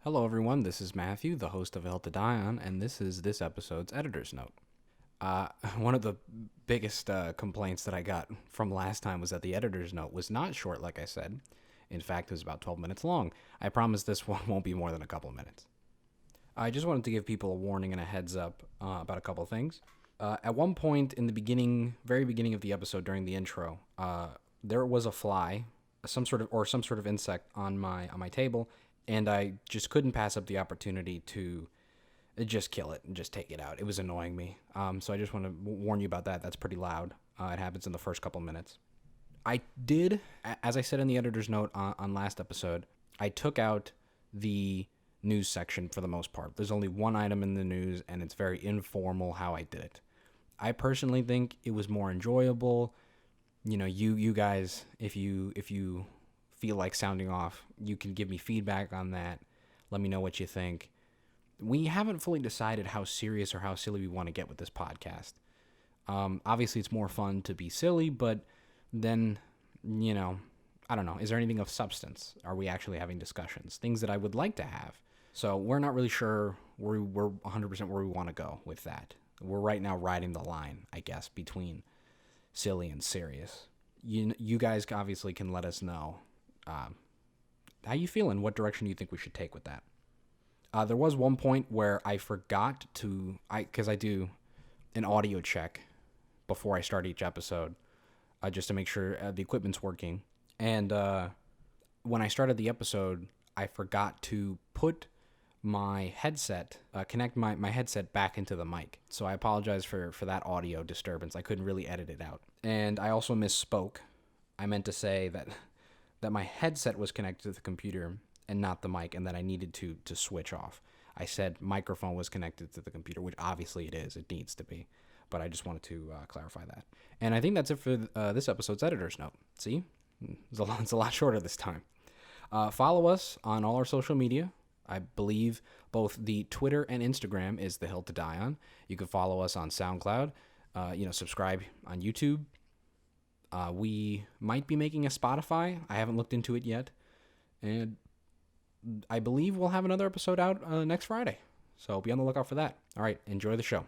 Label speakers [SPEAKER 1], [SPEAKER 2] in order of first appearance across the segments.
[SPEAKER 1] Hello, everyone. This is Matthew, the host of Hill to Die On, and this is this episode's editor's note. One of the biggest complaints that I got from last time was that the editor's note was not short, like I said. In fact, it was about 12 minutes long. I promise this one won't be more than a couple minutes. I just wanted to give people a warning and a heads up about a couple things. At one point in the very beginning of the episode, during the intro, there was a fly, some sort of insect on my table, and I just couldn't pass up the opportunity to just kill it and just take it out. It was annoying me. So I just want to warn you about that. That's pretty loud. It happens in the first couple minutes. I did, as I said in the editor's note on last episode, I took out the news section for the most part. There's only one item in the news, and it's very informal how I did it. I personally think it was more enjoyable. You know, you guys, if you feel like sounding off, you can give me feedback on that. Let me know what you think. We haven't fully decided how serious or how silly we want to get with this podcast. Obviously, it's more fun to be silly, but then, you know, I don't know. Is there anything of substance? Are we actually having discussions? Things that I would like to have. So we're not really sure we're 100% where we want to go with that. We're right now riding the line, I guess, between silly and serious. You guys obviously can let us know how you feeling, what direction you think we should take with that. There was one point where I forgot to, because I do an audio check before I start each episode, just to make sure the equipment's working. And when I started the episode, I forgot to put my headset, connect my headset back into the mic. So I apologize for that audio disturbance. I couldn't really edit it out. And I also misspoke. I meant to say that my headset was connected to the computer and not the mic, and that I needed to switch off. I said microphone was connected to the computer, which obviously it is. It needs to be. But I just wanted to clarify that. And I think that's it for this episode's editor's note. See? It's a lot shorter this time. Follow us on all our social media. I believe both the Twitter and Instagram is The Hill to Die On. You can follow us on SoundCloud. Subscribe on YouTube. We might be making a Spotify. I haven't looked into it yet. And I believe we'll have another episode out next Friday. So be on the lookout for that. All right, enjoy the show.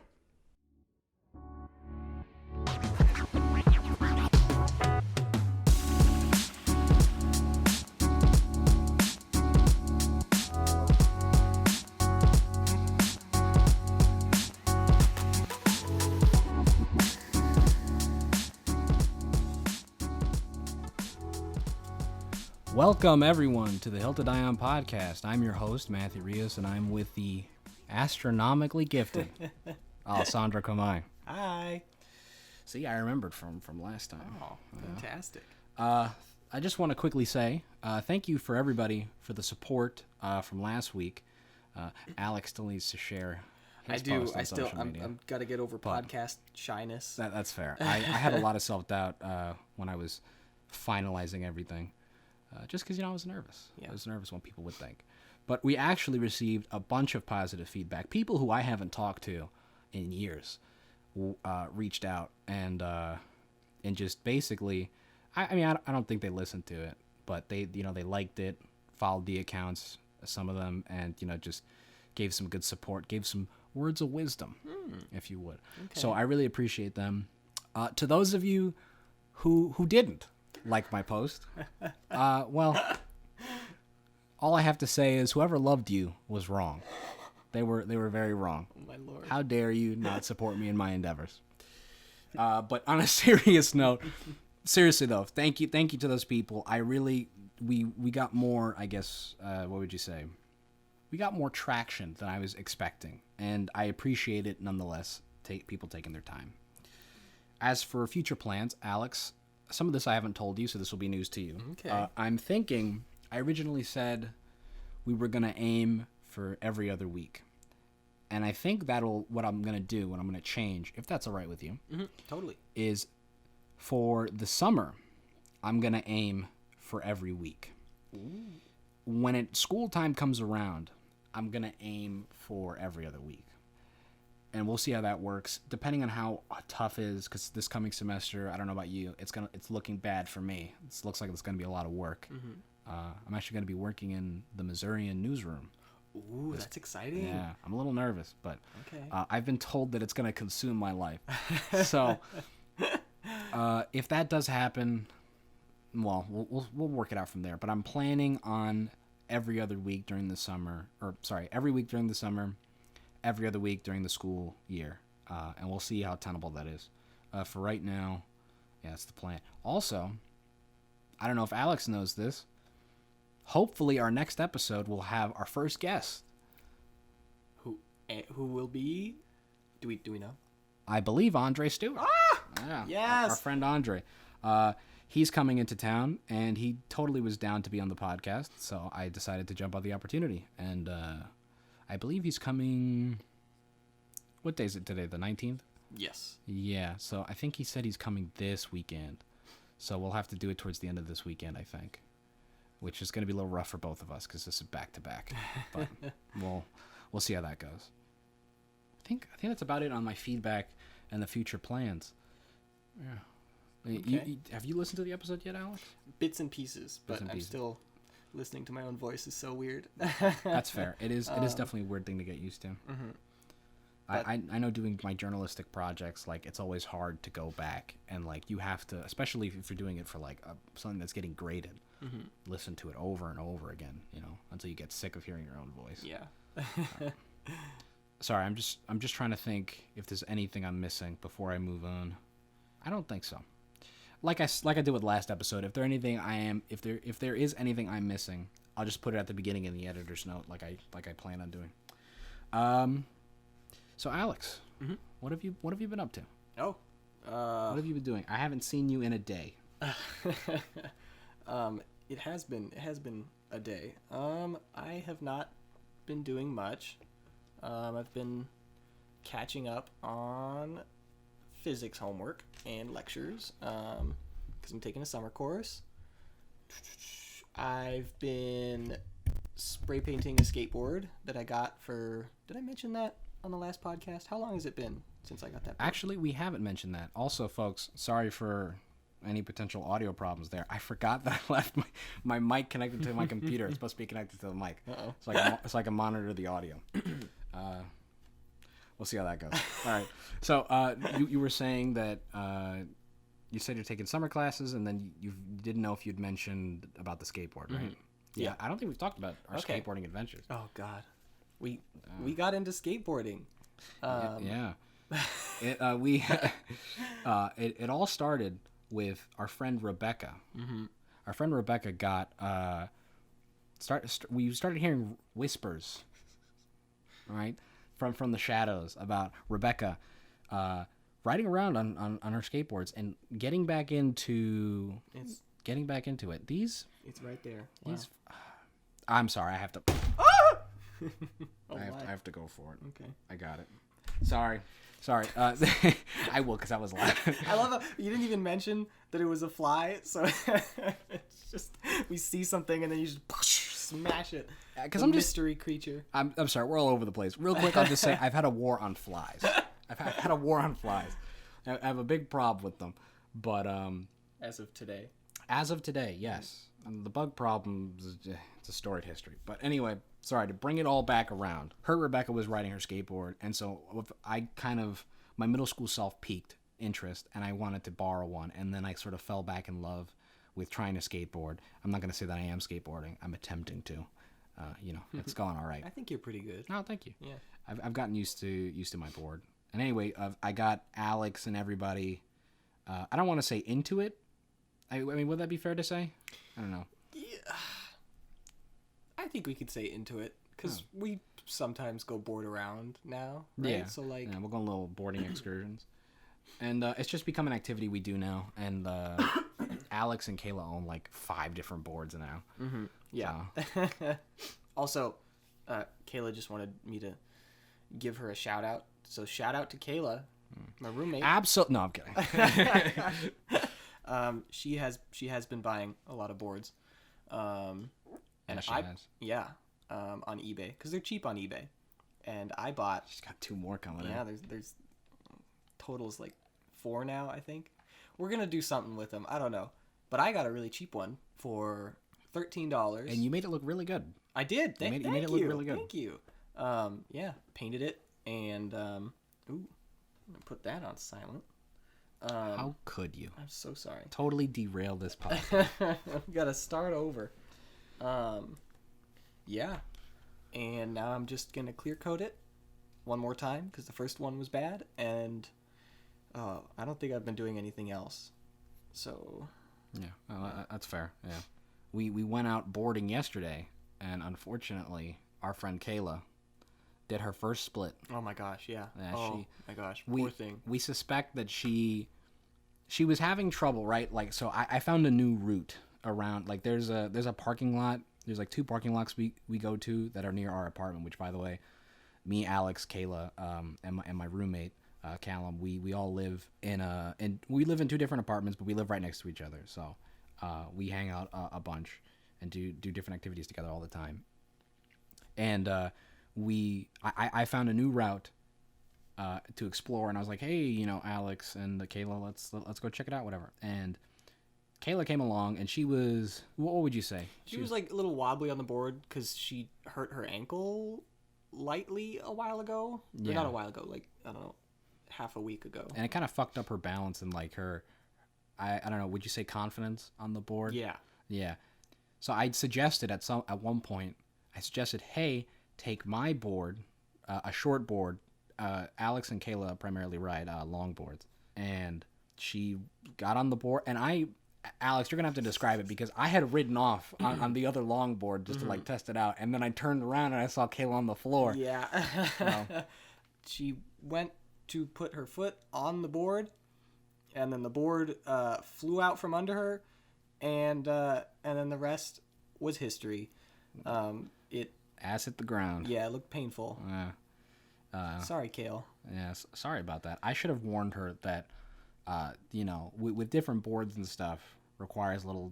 [SPEAKER 1] Welcome, everyone, to the Hill to Die On podcast. I'm your host, Matthew Rios, and I'm with the astronomically gifted Alessandra Kamai.
[SPEAKER 2] Hi.
[SPEAKER 1] See, I remembered from last time.
[SPEAKER 2] Oh, fantastic.
[SPEAKER 1] I just want to quickly say thank you for everybody for the support from last week. Alex still needs to share his post on social media.
[SPEAKER 2] I'm got to get over podcast shyness.
[SPEAKER 1] That's fair. I had a lot of self-doubt when I was finalizing everything. Just because, I was nervous. Yeah. I was nervous what people would think. But we actually received a bunch of positive feedback. People who I haven't talked to in years reached out and just basically, I don't think they listened to it, but they liked it, followed the accounts, some of them, and, just gave some good support, gave some words of wisdom, if you would. Okay. So I really appreciate them. To those of you who didn't like my post, well, all I have to say is whoever loved you was wrong. They were very wrong.
[SPEAKER 2] Oh my Lord. How
[SPEAKER 1] dare you not support me in my endeavors. But on a serious note, seriously though, thank you to those people. We got more, I guess, what would you say? We got more traction than I was expecting, and I appreciate it nonetheless, people taking their time. As for future plans, Alex, some of this I haven't told you, so this will be news to you.
[SPEAKER 2] Okay.
[SPEAKER 1] I'm thinking, I originally said we were going to aim for every other week. And I think what I'm going to do, what I'm going to change, if that's all right with you,
[SPEAKER 2] Totally,
[SPEAKER 1] is for the summer, I'm going to aim for every week.
[SPEAKER 2] Ooh.
[SPEAKER 1] When school time comes around, I'm going to aim for every other week. And we'll see how that works, depending on how tough it is, because this coming semester, I don't know about you, it's looking bad for me. It looks like it's going to be a lot of work.
[SPEAKER 2] Mm-hmm.
[SPEAKER 1] I'm actually going to be working in the Missourian newsroom.
[SPEAKER 2] Ooh, that's exciting.
[SPEAKER 1] Yeah, I'm a little nervous, but
[SPEAKER 2] Okay.
[SPEAKER 1] I've been told that it's going to consume my life. So if that does happen, well, we'll work it out from there. But I'm planning on every other week during the summer, every week during the summer, every other week during the school year, and we'll see how tenable that is. For right now, yeah, that's the plan. Also, I don't know if Alex knows this. Hopefully, our next episode will have our first guest.
[SPEAKER 2] Who will be? Do we know?
[SPEAKER 1] I believe Andre Stewart. Yeah,
[SPEAKER 2] Yes.
[SPEAKER 1] our friend Andre. He's coming into town, and he totally was down to be on the podcast, so I decided to jump on the opportunity. And I believe he's coming... What day is it today? The 19th?
[SPEAKER 2] Yes.
[SPEAKER 1] Yeah, so I think he said he's coming this weekend. So we'll have to do it towards the end of this weekend, I think. Which is going to be a little rough for both of us, because this is back-to-back. But we'll see how that goes. I think that's about it on my feedback and the future plans. Yeah.
[SPEAKER 2] Okay.
[SPEAKER 1] Have you listened to the episode yet, Alex?
[SPEAKER 2] Bits and pieces, but
[SPEAKER 1] and
[SPEAKER 2] I'm
[SPEAKER 1] pieces.
[SPEAKER 2] still listening to my own voice is so weird.
[SPEAKER 1] That's fair. It is definitely a weird thing to get used to.
[SPEAKER 2] Mm-hmm.
[SPEAKER 1] I know doing my journalistic projects, like, it's always hard to go back and, like, you have to, especially if you're doing it for, like, something that's getting graded, listen to it over and over again, until you get sick of hearing your own voice.
[SPEAKER 2] Yeah.
[SPEAKER 1] Sorry, I'm just trying to think if there's anything I'm missing before I move on. I don't think so. Like I did with last episode, if there is anything I'm missing, I'll just put it at the beginning in the editor's note, like I plan on doing. So Alex, what have you been up to?
[SPEAKER 2] Oh.
[SPEAKER 1] What have you been doing? I haven't seen you in a day.
[SPEAKER 2] It has been a day. I have not been doing much. I've been catching up on physics homework and lectures, because I'm taking a summer course. I've been spray painting a skateboard that I got for... Did I mention that on the last podcast? How long has it been since I got that board?
[SPEAKER 1] Actually, we haven't mentioned that. Also, folks, sorry for any potential audio problems there. I forgot that I left my mic connected to my computer. It's supposed to be connected to the mic.
[SPEAKER 2] Uh-oh.
[SPEAKER 1] So I can monitor the audio. We'll see how that goes. All right. So you were saying that you said you're taking summer classes, and then you didn't know if you'd mentioned about the skateboard, right? Yeah. I don't think we've talked about our skateboarding adventures.
[SPEAKER 2] Oh God, we got into skateboarding.
[SPEAKER 1] Yeah. It all started with our friend Rebecca. Our friend Rebecca got we started hearing whispers, right, from the shadows about Rebecca riding around on her skateboards and getting back into it.
[SPEAKER 2] It's right there. Wow.
[SPEAKER 1] I'm sorry, I have to.
[SPEAKER 2] Oh,
[SPEAKER 1] I have to go for it.
[SPEAKER 2] Okay.
[SPEAKER 1] I got it. Sorry. I will, because I was laughing.
[SPEAKER 2] I love how you didn't even mention that it was a fly, so it's just we see something and then you just smash it.
[SPEAKER 1] Because
[SPEAKER 2] I'm mystery creature.
[SPEAKER 1] I'm sorry, we're all over the place. Real quick, I'll just say I've had a war on flies. I've had a war on flies. I have a big problem with them, but
[SPEAKER 2] As of today,
[SPEAKER 1] yes. The bug problem it's a storied history. But anyway, sorry, to bring it all back around. Rebecca was riding her skateboard, and so my middle school self piqued interest, and I wanted to borrow one, and then I sort of fell back in love with trying to skateboard. I'm not going to say that I am skateboarding. I'm attempting to. It's going all right.
[SPEAKER 2] I think you're pretty good.
[SPEAKER 1] No, thank you.
[SPEAKER 2] Yeah.
[SPEAKER 1] I've gotten used to my board. And anyway, I got Alex and everybody. I don't want to say into it. I mean, would that be fair to say? I don't know.
[SPEAKER 2] Yeah. I think we could say into it because we sometimes go board around now, right?
[SPEAKER 1] Yeah.
[SPEAKER 2] So like,
[SPEAKER 1] we're going little boarding excursions, and it's just become an activity we do now. And Alex and Kayla own like 5 different boards now.
[SPEAKER 2] Mm-hmm. Yeah.
[SPEAKER 1] So.
[SPEAKER 2] Also, Kayla just wanted me to give her a shout out. So shout out to Kayla, my roommate.
[SPEAKER 1] Absolutely. No, I'm kidding.
[SPEAKER 2] She has been buying a lot of boards. And
[SPEAKER 1] she has.
[SPEAKER 2] Yeah. On eBay because they're cheap on eBay, and I bought.
[SPEAKER 1] She's got 2 more coming in.
[SPEAKER 2] Yeah, there's totals like 4 now. I think we're gonna do something with them. I don't know, but I got a really cheap one for $13.
[SPEAKER 1] And you made it look really good.
[SPEAKER 2] I did.
[SPEAKER 1] You made it look really good.
[SPEAKER 2] Thank you. Yeah, painted it, and I'm gonna put that on silent.
[SPEAKER 1] How could you?
[SPEAKER 2] I'm so sorry.
[SPEAKER 1] Totally derail this podcast.
[SPEAKER 2] Gotta start over. Yeah, and now I'm just gonna clear coat it one more time because the first one was bad, and I don't think I've been doing anything else. So
[SPEAKER 1] yeah, that's fair. Yeah, we went out boarding yesterday, and unfortunately, our friend Kayla did her first split.
[SPEAKER 2] Oh my gosh, yeah. My gosh,
[SPEAKER 1] poor
[SPEAKER 2] thing.
[SPEAKER 1] We suspect that she was having trouble, right? Like, so I found a new route around. Like, there's a parking lot. There's like 2 parking lots we go to that are near our apartment. Which, by the way, me, Alex, Kayla, and my roommate Callum, we all live in we live in 2 different apartments, but we live right next to each other. So we hang out a bunch and do different activities together all the time. And I found a new route to explore, and I was like, hey, Alex and Kayla, let's go check it out, whatever. And Kayla came along, and she was, what would you say?
[SPEAKER 2] She was like a little wobbly on the board because she hurt her ankle lightly a while ago. Yeah. Or not a while ago, like, I don't know, half a week ago.
[SPEAKER 1] And it kind of fucked up her balance and like her, I don't know, would you say confidence on the board?
[SPEAKER 2] Yeah.
[SPEAKER 1] Yeah. So I suggested at one point, hey, take my board, a short board. Alex and Kayla primarily ride long boards, and she got on the board. And Alex, you're gonna have to describe it because I had ridden off on the other long board just to like test it out, and then I turned around and I saw Kayla on the floor.
[SPEAKER 2] Yeah. She went to put her foot on the board, and then the board flew out from under her, and then the rest was history. It
[SPEAKER 1] ass hit the ground.
[SPEAKER 2] Yeah, it looked painful. Sorry, Kale.
[SPEAKER 1] Yeah, sorry about that. I should have warned her that, with different boards and stuff, requires little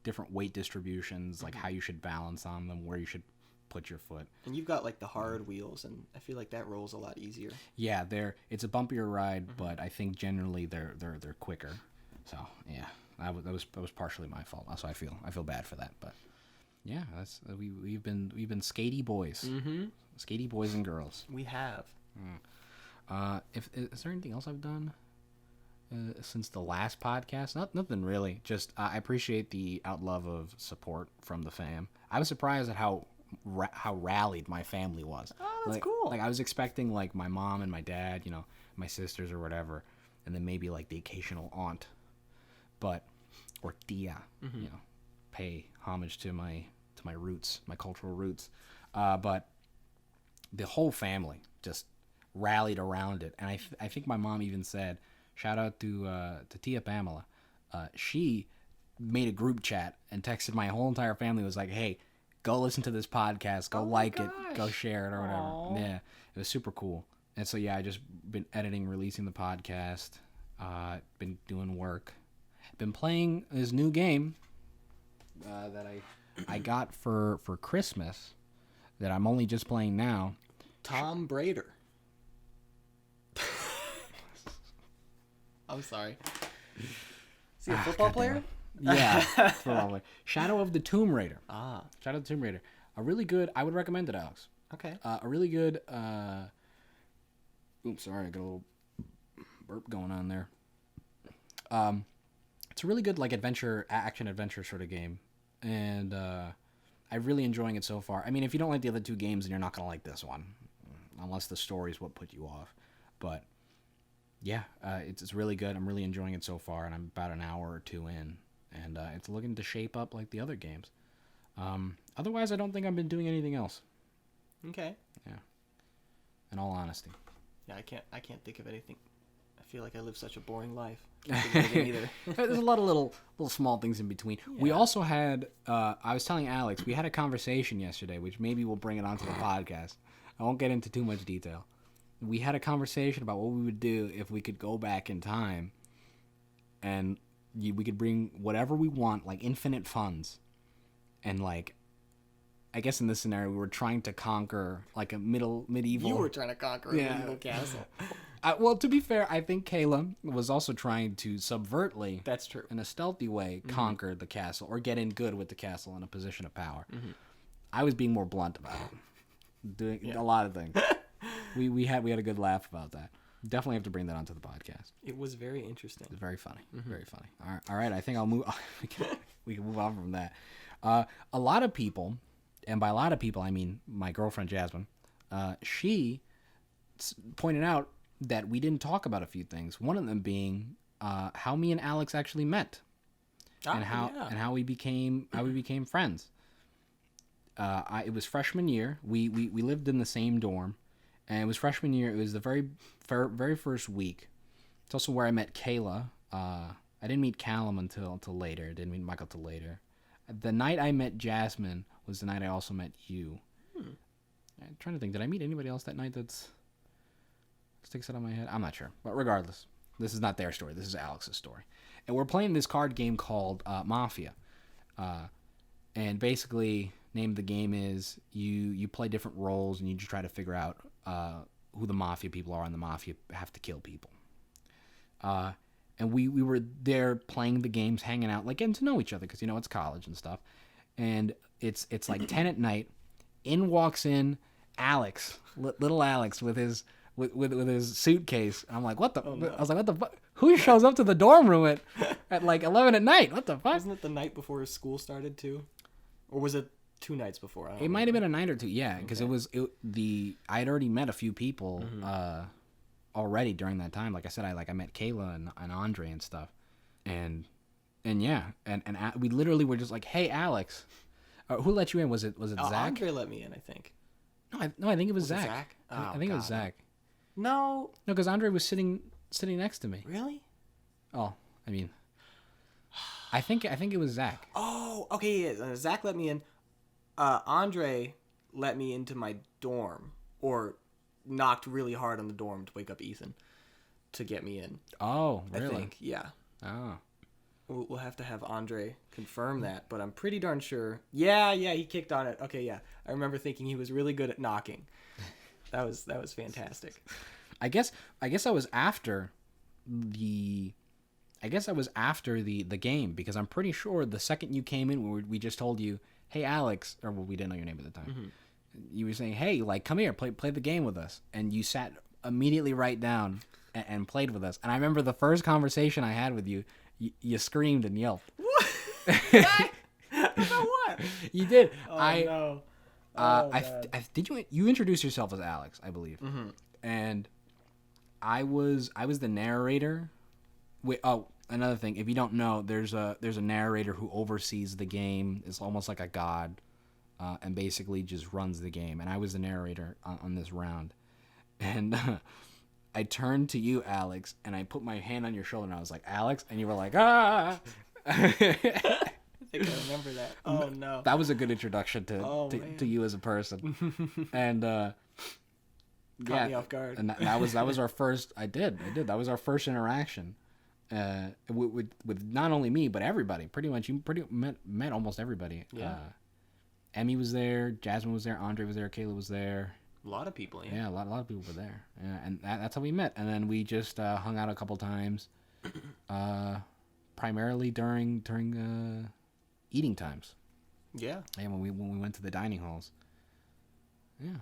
[SPEAKER 1] different weight distributions, like how you should balance on them, where you should put your foot.
[SPEAKER 2] And you've got like the hard wheels, and I feel like that rolls a lot easier.
[SPEAKER 1] Yeah, it's a bumpier ride, but I think generally they're quicker. So yeah, that was partially my fault. So I feel bad for that, but yeah, we've been skatey boys. Mm-hmm. Skatey boys and girls.
[SPEAKER 2] We have.
[SPEAKER 1] Is there anything else I've done since the last podcast? Nothing really. Just I appreciate the outlove of support from the fam. I was surprised at how rallied my family was.
[SPEAKER 2] Oh, that's cool.
[SPEAKER 1] Like I was expecting like my mom and my dad, my sisters or whatever, and then maybe like the occasional aunt, or tia, pay homage to my roots, my cultural roots, but the whole family just rallied around it. And I think my mom even said, shout out to Tia Pamela. She made a group chat and texted my whole entire family, was like, hey, go listen to this podcast, go it, go share it or whatever.
[SPEAKER 2] Aww.
[SPEAKER 1] Yeah, it was super cool. And so, yeah, I just been editing, releasing the podcast, been doing work, been playing this new game that I got for Christmas that I'm only just playing now.
[SPEAKER 2] Tom Brady. I'm sorry. Is he a football player?
[SPEAKER 1] Yeah, probably. Shadow of the Tomb Raider. Shadow of the Tomb Raider. A really good. I would recommend it, Alex.
[SPEAKER 2] Okay.
[SPEAKER 1] A really good. Oops, sorry, I got a little burp going on there. It's a really good like action adventure sort of game, and I'm really enjoying it so far. I mean, if you don't like the other 2 games, then you're not gonna like this one, unless the story is what put you off. But yeah, it's really good. I'm really enjoying it so far, and I'm about an hour or 2 in, and it's looking to shape up like the other games. Otherwise, I don't think I've been doing anything else.
[SPEAKER 2] Okay.
[SPEAKER 1] Yeah. In all honesty.
[SPEAKER 2] Yeah, I can't think of anything. I feel like I live such a boring life. Can't think of anything either.
[SPEAKER 1] There's a lot of little small things in between. Yeah. We also had, I was telling Alex, we had a conversation yesterday, which maybe we'll bring it onto the podcast. I won't get into too much detail. We had a conversation about what we would do if we could go back in time and we could bring whatever we want, like infinite funds. And like, I guess in this scenario, we were trying to conquer like a medieval.
[SPEAKER 2] You were trying to conquer a medieval castle.
[SPEAKER 1] Well, to be fair, I think Kayla was also trying to subvertly.
[SPEAKER 2] That's true.
[SPEAKER 1] In a stealthy way, conquer the castle or get in good with the castle in a position of power. I was being more blunt about it, doing a lot of things. we had a good laugh about that. Definitely have to bring that onto the podcast.
[SPEAKER 2] It was very interesting.
[SPEAKER 1] It's very funny. Very funny. All right. I think I'll move. We can move on from that. A lot of people, and by a lot of people I mean my girlfriend Jasmine. She pointed out that we didn't talk about a few things. One of them being how me and Alex actually met, and how we became friends. It was freshman year. We lived in the same dorm, and it was freshman year. It was the very first week. It's also where I met Kayla. I didn't meet Callum until later. I didn't meet Michael till later. The night I met Jasmine was the night I also met you. I'm trying to think. Did I meet anybody else that night that sticks out on my head? I'm not sure. But regardless, this is not their story. This is Alex's story. And we're playing this card game called Mafia. And basically, name of the game is you play different roles and you just try to figure out who the Mafia people are, and the Mafia have to kill people. And we were there playing the games, hanging out, like getting to know each other because, it's college and stuff. And it's like 10 at night. In walks in Alex, little Alex, with his suitcase. I'm like, what the? Oh, no. I was like, what the fuck? Who shows up to the dorm room at like 11 at night? What the fuck?
[SPEAKER 2] Wasn't it the night before school started too, or was it 2 nights before?
[SPEAKER 1] It might have been a night or two. Yeah, because I had already met a few people already during that time. Like I said, I met Kayla and Andre and stuff, and we literally were just like, hey, Alex. Who let you in? Was it Zach?
[SPEAKER 2] Andre let me in, I think.
[SPEAKER 1] No, I think it was Zach. I think it was Zach.
[SPEAKER 2] No,
[SPEAKER 1] because Andre was sitting next to me.
[SPEAKER 2] Really?
[SPEAKER 1] Oh, I mean, I think it was Zach.
[SPEAKER 2] Oh, okay. Yeah. Zach let me in. Andre let me into my dorm, or knocked really hard on the dorm to wake up Ethan to get me in.
[SPEAKER 1] Oh, really?
[SPEAKER 2] I think, yeah.
[SPEAKER 1] Oh.
[SPEAKER 2] We'll have to have Andre confirm that, but I'm pretty darn sure. Yeah, he kicked on it. Okay, yeah. I remember thinking he was really good at knocking. That was fantastic.
[SPEAKER 1] I guess I was after the game, because I'm pretty sure the second you came in, we just told you, hey, Alex, or we didn't know your name at the time. Mm-hmm. You were saying, hey, like, come here, play the game with us, and you sat immediately right down and played with us. And I remember the first conversation I had with you. You screamed and yelped.
[SPEAKER 2] What? About what?
[SPEAKER 1] You did.
[SPEAKER 2] Oh, no.
[SPEAKER 1] Did you introduce yourself as Alex, I believe. Mm-hmm. And I was the narrator. Wait, another thing, if you don't know, there's a narrator who oversees the game. It's almost like a god, and basically just runs the game. And I was the narrator on this round. And I turned to you, Alex, and I put my hand on your shoulder, and I was like, Alex, and you were like, ah.
[SPEAKER 2] I think I remember that. Oh, no.
[SPEAKER 1] That was a good introduction to you as a person. And
[SPEAKER 2] caught me off guard.
[SPEAKER 1] And that was our first. I did. That was our first interaction with not only me but everybody. Pretty much, you met almost everybody.
[SPEAKER 2] Yeah.
[SPEAKER 1] Emmy was there, Jasmine was there, Andre was there, Kayla was there.
[SPEAKER 2] A lot of people, yeah.
[SPEAKER 1] Yeah, a lot of people were there. Yeah, and that's how we met. And then we just hung out a couple times, primarily during eating times.
[SPEAKER 2] Yeah.
[SPEAKER 1] And when we went to the dining halls. Yeah.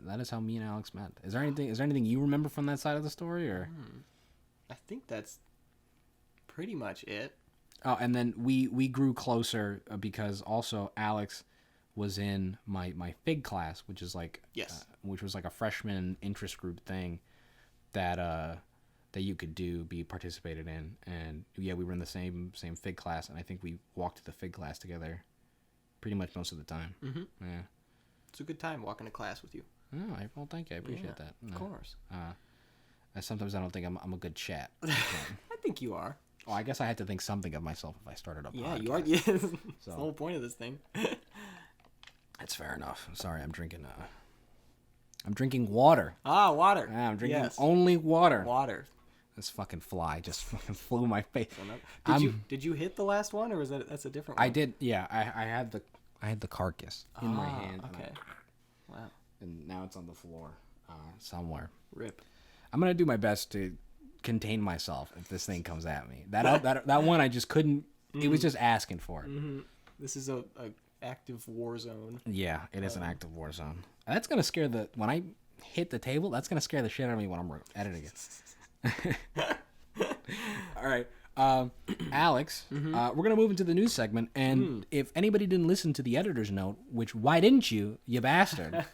[SPEAKER 1] That is how me and Alex met. Is there anything you remember from that side of the story, or?
[SPEAKER 2] I think that's pretty much it.
[SPEAKER 1] Oh, and then we grew closer because also Alex was in my FIG class, which is like which was like a freshman interest group thing that you could be participated in. And yeah, we were in the same FIG class, and I think we walked to the FIG class together pretty much most of the time. Mm-hmm. Yeah.
[SPEAKER 2] It's a good time walking to class with you.
[SPEAKER 1] Oh, well, thank you. I appreciate that.
[SPEAKER 2] Of course.
[SPEAKER 1] Sometimes I don't think I'm a good chat.
[SPEAKER 2] I think you are.
[SPEAKER 1] Oh, I guess I had to think something of myself if I started a podcast.
[SPEAKER 2] Yeah, you are. Yes. That's the whole point of this thing.
[SPEAKER 1] That's fair enough. Sorry, I'm drinking water.
[SPEAKER 2] Ah, water.
[SPEAKER 1] Yeah, I'm drinking only water.
[SPEAKER 2] Water.
[SPEAKER 1] This fucking fly just fucking flew in my face.
[SPEAKER 2] Did you hit the last one, or that's a different one?
[SPEAKER 1] I did. Yeah, I had the carcass in my hand.
[SPEAKER 2] Okay. Wow.
[SPEAKER 1] And now it's on the floor somewhere.
[SPEAKER 2] Rip.
[SPEAKER 1] I'm gonna do my best to contain myself if this thing comes at me. That one I just couldn't. Mm-hmm. It was just asking for it.
[SPEAKER 2] Mm-hmm. This is a active war zone.
[SPEAKER 1] Yeah, it is an active war zone. That's gonna scare when I hit the table. That's gonna scare the shit out of me when I'm editing it. All right, Alex. We're gonna move into the news segment, and if anybody didn't listen to the editor's note, which why didn't you, you bastard?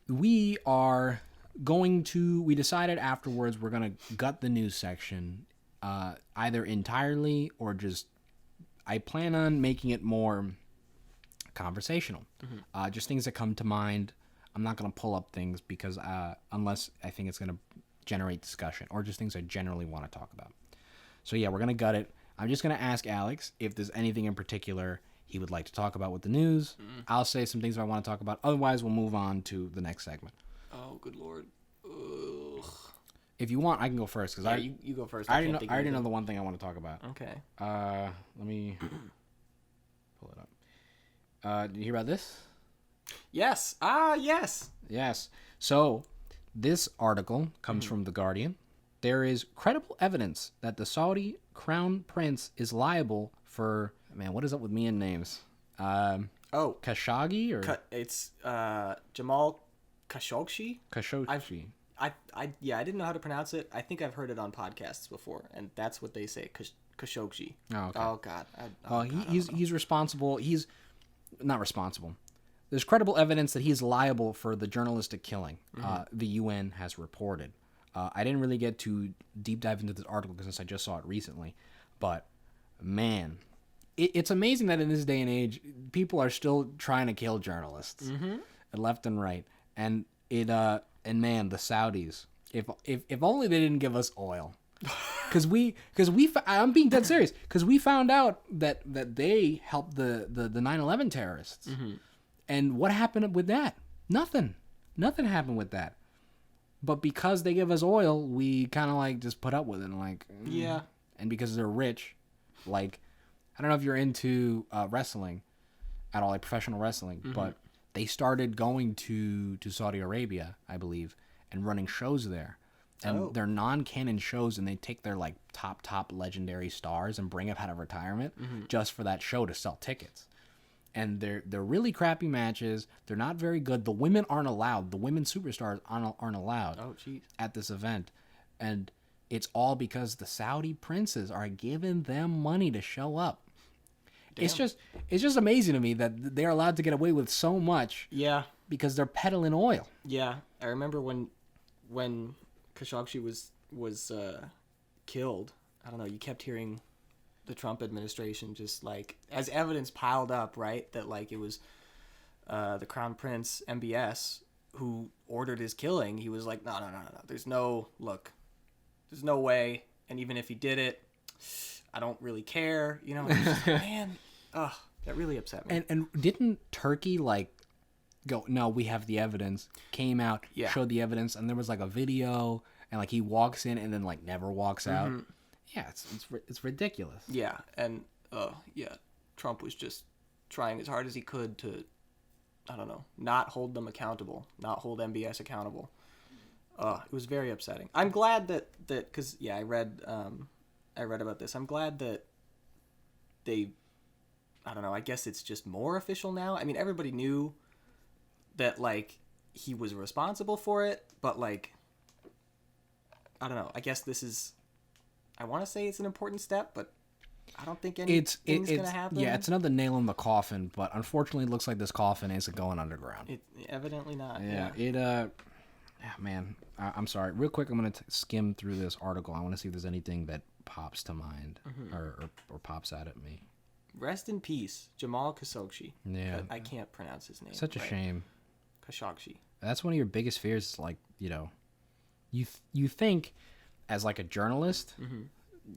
[SPEAKER 1] We are going to. We decided afterwards we're gonna gut the news section, either entirely or just. I plan on making it more conversational, just things that come to mind. I'm not gonna pull up things because unless I think it's gonna generate discussion or just things I generally want to talk about. So yeah, we're gonna gut it. I'm just gonna ask Alex if there's anything in particular he would like to talk about with the news. I'll say some things I want to talk about. Otherwise, we'll move on to the next segment.
[SPEAKER 2] Oh, good lord. Ugh.
[SPEAKER 1] If you want, I can go first because
[SPEAKER 2] you go first.
[SPEAKER 1] I already know the one thing I want to talk about.
[SPEAKER 2] Okay.
[SPEAKER 1] Let me pull it up. Did you hear about this?
[SPEAKER 2] Yes. Yes.
[SPEAKER 1] Yes. So, this article comes from The Guardian. There is credible evidence that the Saudi crown prince is liable for... Man, what is up with me and names? Khashoggi or...
[SPEAKER 2] It's Jamal Khashoggi?
[SPEAKER 1] Khashoggi.
[SPEAKER 2] I didn't know how to pronounce it. I think I've heard it on podcasts before, and that's what they say, Khashoggi.
[SPEAKER 1] Oh, okay.
[SPEAKER 2] Oh, God.
[SPEAKER 1] He's responsible. He's not responsible. There's credible evidence that he's liable for the journalistic killing the UN has reported. I didn't really get to deep dive into this article since I just saw it recently. But, man, it's amazing that in this day and age, people are still trying to kill journalists left and right. And man, the Saudis, if only they didn't give us oil. I'm being dead serious, because we found out that they helped the 9/11 terrorists. And what happened with that? Nothing happened with that. But because they give us oil, we kind of like just put up with it. And
[SPEAKER 2] yeah.
[SPEAKER 1] And because they're rich, like, I don't know if you're into wrestling at all, like professional wrestling, but they started going to Saudi Arabia, I believe, and running shows there. And they're non-canon shows, and they take their like top legendary stars and bring up out of retirement just for that show to sell tickets. And they're really crappy matches. They're not very good. The women aren't allowed. The women superstars aren't allowed at this event. And it's all because the Saudi princes are giving them money to show up. Damn. It's just amazing to me that they're allowed to get away with so much.
[SPEAKER 2] Yeah.
[SPEAKER 1] Because they're peddling oil.
[SPEAKER 2] Yeah. I remember when Khashoggi was killed. I don't know. You kept hearing the Trump administration just like, as evidence piled up, right, that like it was the Crown Prince MBS who ordered his killing. He was like, no. There's no way. And even if he did it, I don't really care. You know, just, man, that really upset me.
[SPEAKER 1] And didn't Turkey like go, no, we have the evidence, came out, showed the evidence, and there was like a video, and like he walks in and then like never walks out. Yeah, it's ridiculous.
[SPEAKER 2] Yeah, and Trump was just trying as hard as he could to, I don't know, not hold them accountable, not hold MBS accountable. It was very upsetting. I'm glad that because I read about this. I'm glad that they, I don't know, I guess it's just more official now. I mean, everybody knew that like he was responsible for it, but like, I don't know. I guess this is, I want to say it's an important step, but I don't think anything's going to happen.
[SPEAKER 1] Yeah, it's another nail in the coffin, but unfortunately it looks like this coffin isn't going underground.
[SPEAKER 2] Evidently not.
[SPEAKER 1] Yeah. Man, I'm sorry. Real quick, I'm going to skim through this article. I want to see if there's anything that pops to mind or pops out at me.
[SPEAKER 2] Rest in peace, Jamal Khashoggi.
[SPEAKER 1] Yeah.
[SPEAKER 2] I can't pronounce his name.
[SPEAKER 1] Such a shame.
[SPEAKER 2] Khashoggi.
[SPEAKER 1] That's one of your biggest fears, like, you know, you think as like a journalist,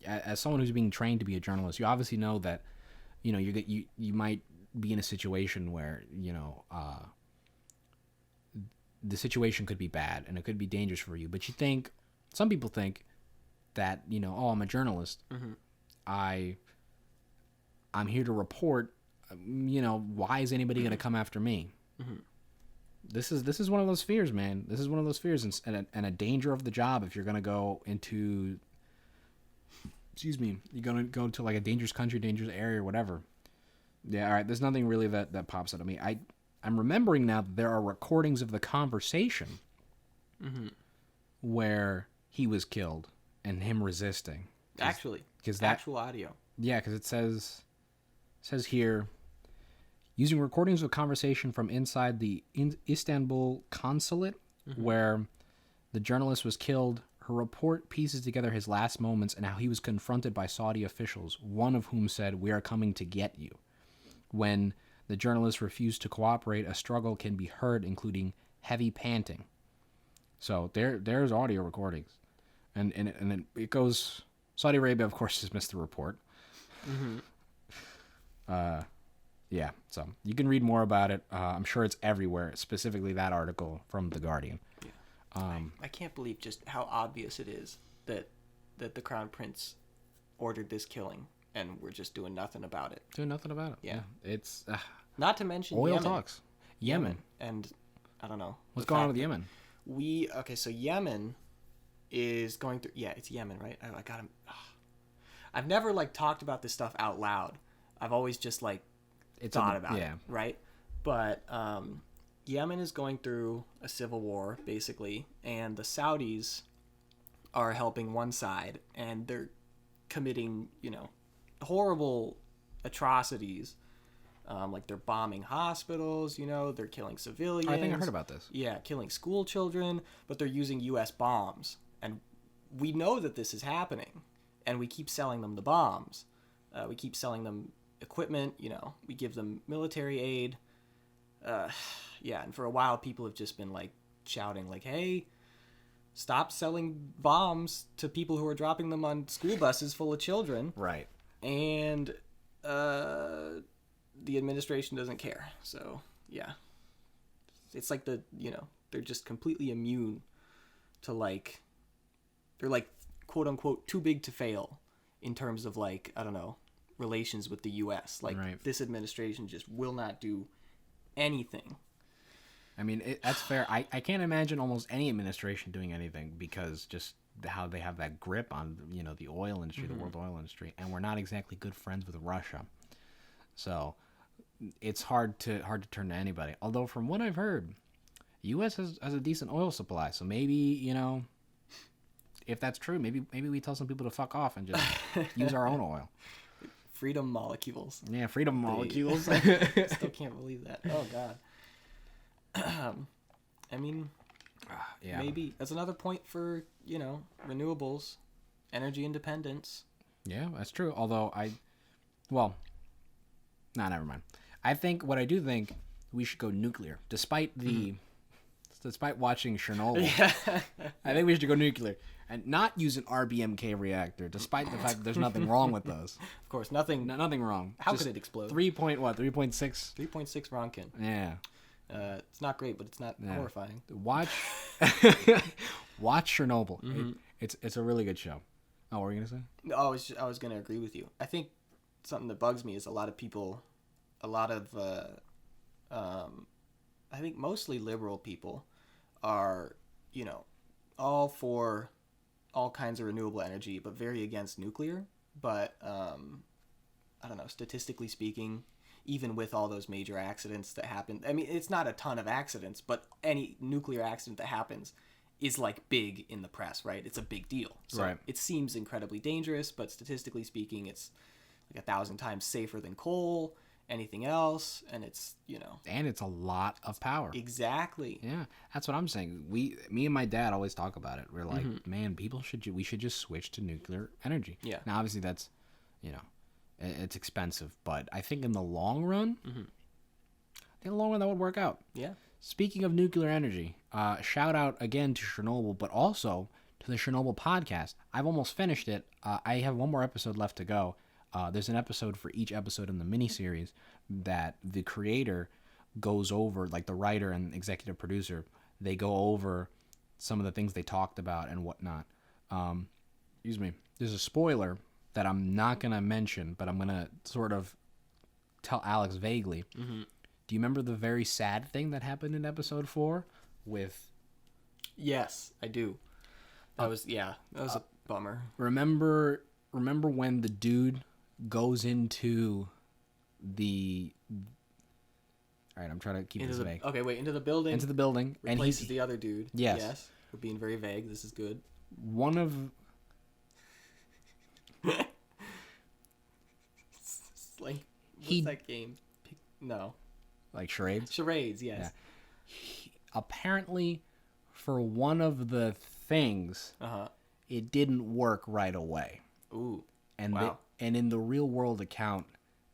[SPEAKER 1] as someone who's being trained to be a journalist, you obviously know that, you know, you might be in a situation where, you know, the situation could be bad and it could be dangerous for you. But some people think that, you know, I'm a journalist. I'm here to report, you know, why is anybody going to come after me? This is one of those fears, man. This is one of those fears and a danger of the job if you're going to go into, you're going to go to like a dangerous country, dangerous area or whatever. Yeah, all right. There's nothing really that pops out of me. I'm remembering now that there are recordings of the conversation where he was killed and him resisting.
[SPEAKER 2] Actually,
[SPEAKER 1] because
[SPEAKER 2] actual audio.
[SPEAKER 1] Yeah, because it says here, using recordings of conversation from inside the Istanbul consulate where the journalist was killed. Her report pieces together his last moments and how he was confronted by Saudi officials, one of whom said, "We are coming to get you." When the journalist refused to cooperate, a struggle can be heard, including heavy panting. So there's audio recordings. And then it goes... Saudi Arabia, of course, dismissed the report. Yeah, so you can read more about it. I'm sure it's everywhere, specifically that article from The Guardian.
[SPEAKER 2] Yeah. I can't believe just how obvious it is that the Crown Prince ordered this killing, and we're just doing nothing about it.
[SPEAKER 1] Doing nothing about it.
[SPEAKER 2] Yeah.
[SPEAKER 1] It's...
[SPEAKER 2] Not to mention
[SPEAKER 1] oil
[SPEAKER 2] Yemen.
[SPEAKER 1] talks. Yemen.
[SPEAKER 2] And I don't know.
[SPEAKER 1] What's going on with Yemen?
[SPEAKER 2] So Yemen is going through... Yeah, it's Yemen, right? I got him... I've never, talked about this stuff out loud. I've always just, thought about it, right? But Yemen is going through a civil war, basically, and the Saudis are helping one side, and they're committing, horrible atrocities. They're bombing hospitals, they're killing civilians.
[SPEAKER 1] I think I heard about this.
[SPEAKER 2] Yeah, killing school children, but they're using U.S. bombs. And we know that this is happening, and we keep selling them the bombs. We keep selling them equipment, we give them military aid. And for a while people have just been shouting hey, stop selling bombs to people who are dropping them on school buses full of children.
[SPEAKER 1] Right.
[SPEAKER 2] And the administration doesn't care. So yeah, it's they're just completely immune to they're quote unquote too big to fail in terms of I don't know, relations with the U.S.
[SPEAKER 1] Right.
[SPEAKER 2] This administration just will not do anything.
[SPEAKER 1] I mean, that's fair. I can't imagine almost any administration doing anything because just how they have that grip on, the oil industry, the world oil industry, and we're not exactly good friends with Russia. So it's hard to turn to anybody. Although from what I've heard, the U.S. has a decent oil supply. So maybe, if that's true, maybe we tell some people to fuck off and just use our own oil.
[SPEAKER 2] Freedom molecules.
[SPEAKER 1] Yeah, freedom molecules.
[SPEAKER 2] Still can't believe that. Oh, God. I mean,
[SPEAKER 1] yeah.
[SPEAKER 2] Maybe. That's another point for, renewables, energy independence.
[SPEAKER 1] Yeah, that's true. Although never mind. I think we should go nuclear. Despite watching Chernobyl, I think we should go nuclear. And not use an RBMK reactor, despite the fact that there's nothing wrong with those.
[SPEAKER 2] Of course, nothing
[SPEAKER 1] wrong.
[SPEAKER 2] How could it explode?
[SPEAKER 1] 3.6?
[SPEAKER 2] 3.6 Ronkin.
[SPEAKER 1] Yeah.
[SPEAKER 2] It's not great, but it's not horrifying.
[SPEAKER 1] Watch Chernobyl. Mm-hmm. It's a really good show. Oh, what were you gonna say?
[SPEAKER 2] No, I was gonna agree with you. I think something that bugs me is I think mostly liberal people are, all for all kinds of renewable energy, but very against nuclear. But I don't know, statistically speaking, even with all those major accidents that happen, I mean, it's not a ton of accidents, but any nuclear accident that happens is big in the press, right? It's a big deal. So
[SPEAKER 1] right.
[SPEAKER 2] It seems incredibly dangerous, but statistically speaking, it's 1,000 times safer than coal, anything else, and it's,
[SPEAKER 1] and it's a lot of power.
[SPEAKER 2] Exactly.
[SPEAKER 1] Yeah, that's what I'm saying. Me and my dad always talk about it. We're like, man, we should just switch to nuclear energy.
[SPEAKER 2] Yeah.
[SPEAKER 1] Now, obviously, that's, it's expensive, but I think in the long run, that would work out.
[SPEAKER 2] Yeah.
[SPEAKER 1] Speaking of nuclear energy, shout out again to Chernobyl, but also to the Chernobyl podcast. I've almost finished it. I have one more episode left to go. There's an episode for each episode in the miniseries that the creator goes over, the writer and executive producer, they go over some of the things they talked about and whatnot. Excuse me. There's a spoiler that I'm not going to mention, but I'm going to sort of tell Alex vaguely. Mm-hmm. Do you remember the very sad thing that happened in episode 4 with...
[SPEAKER 2] Yes, I do. That was a bummer.
[SPEAKER 1] Remember when the dude goes into the. All right, I'm trying to keep this vague.
[SPEAKER 2] Okay, wait. Into the building.
[SPEAKER 1] Into the building, and
[SPEAKER 2] replaces the other dude.
[SPEAKER 1] Yes.
[SPEAKER 2] Yes. We're being very vague. This is good.
[SPEAKER 1] One of.
[SPEAKER 2] Like, what's that game? No.
[SPEAKER 1] Like charades.
[SPEAKER 2] Charades. Yes.
[SPEAKER 1] Yeah. Apparently, for one of the things, it didn't work right away.
[SPEAKER 2] Ooh.
[SPEAKER 1] And
[SPEAKER 2] wow.
[SPEAKER 1] And in the real world account,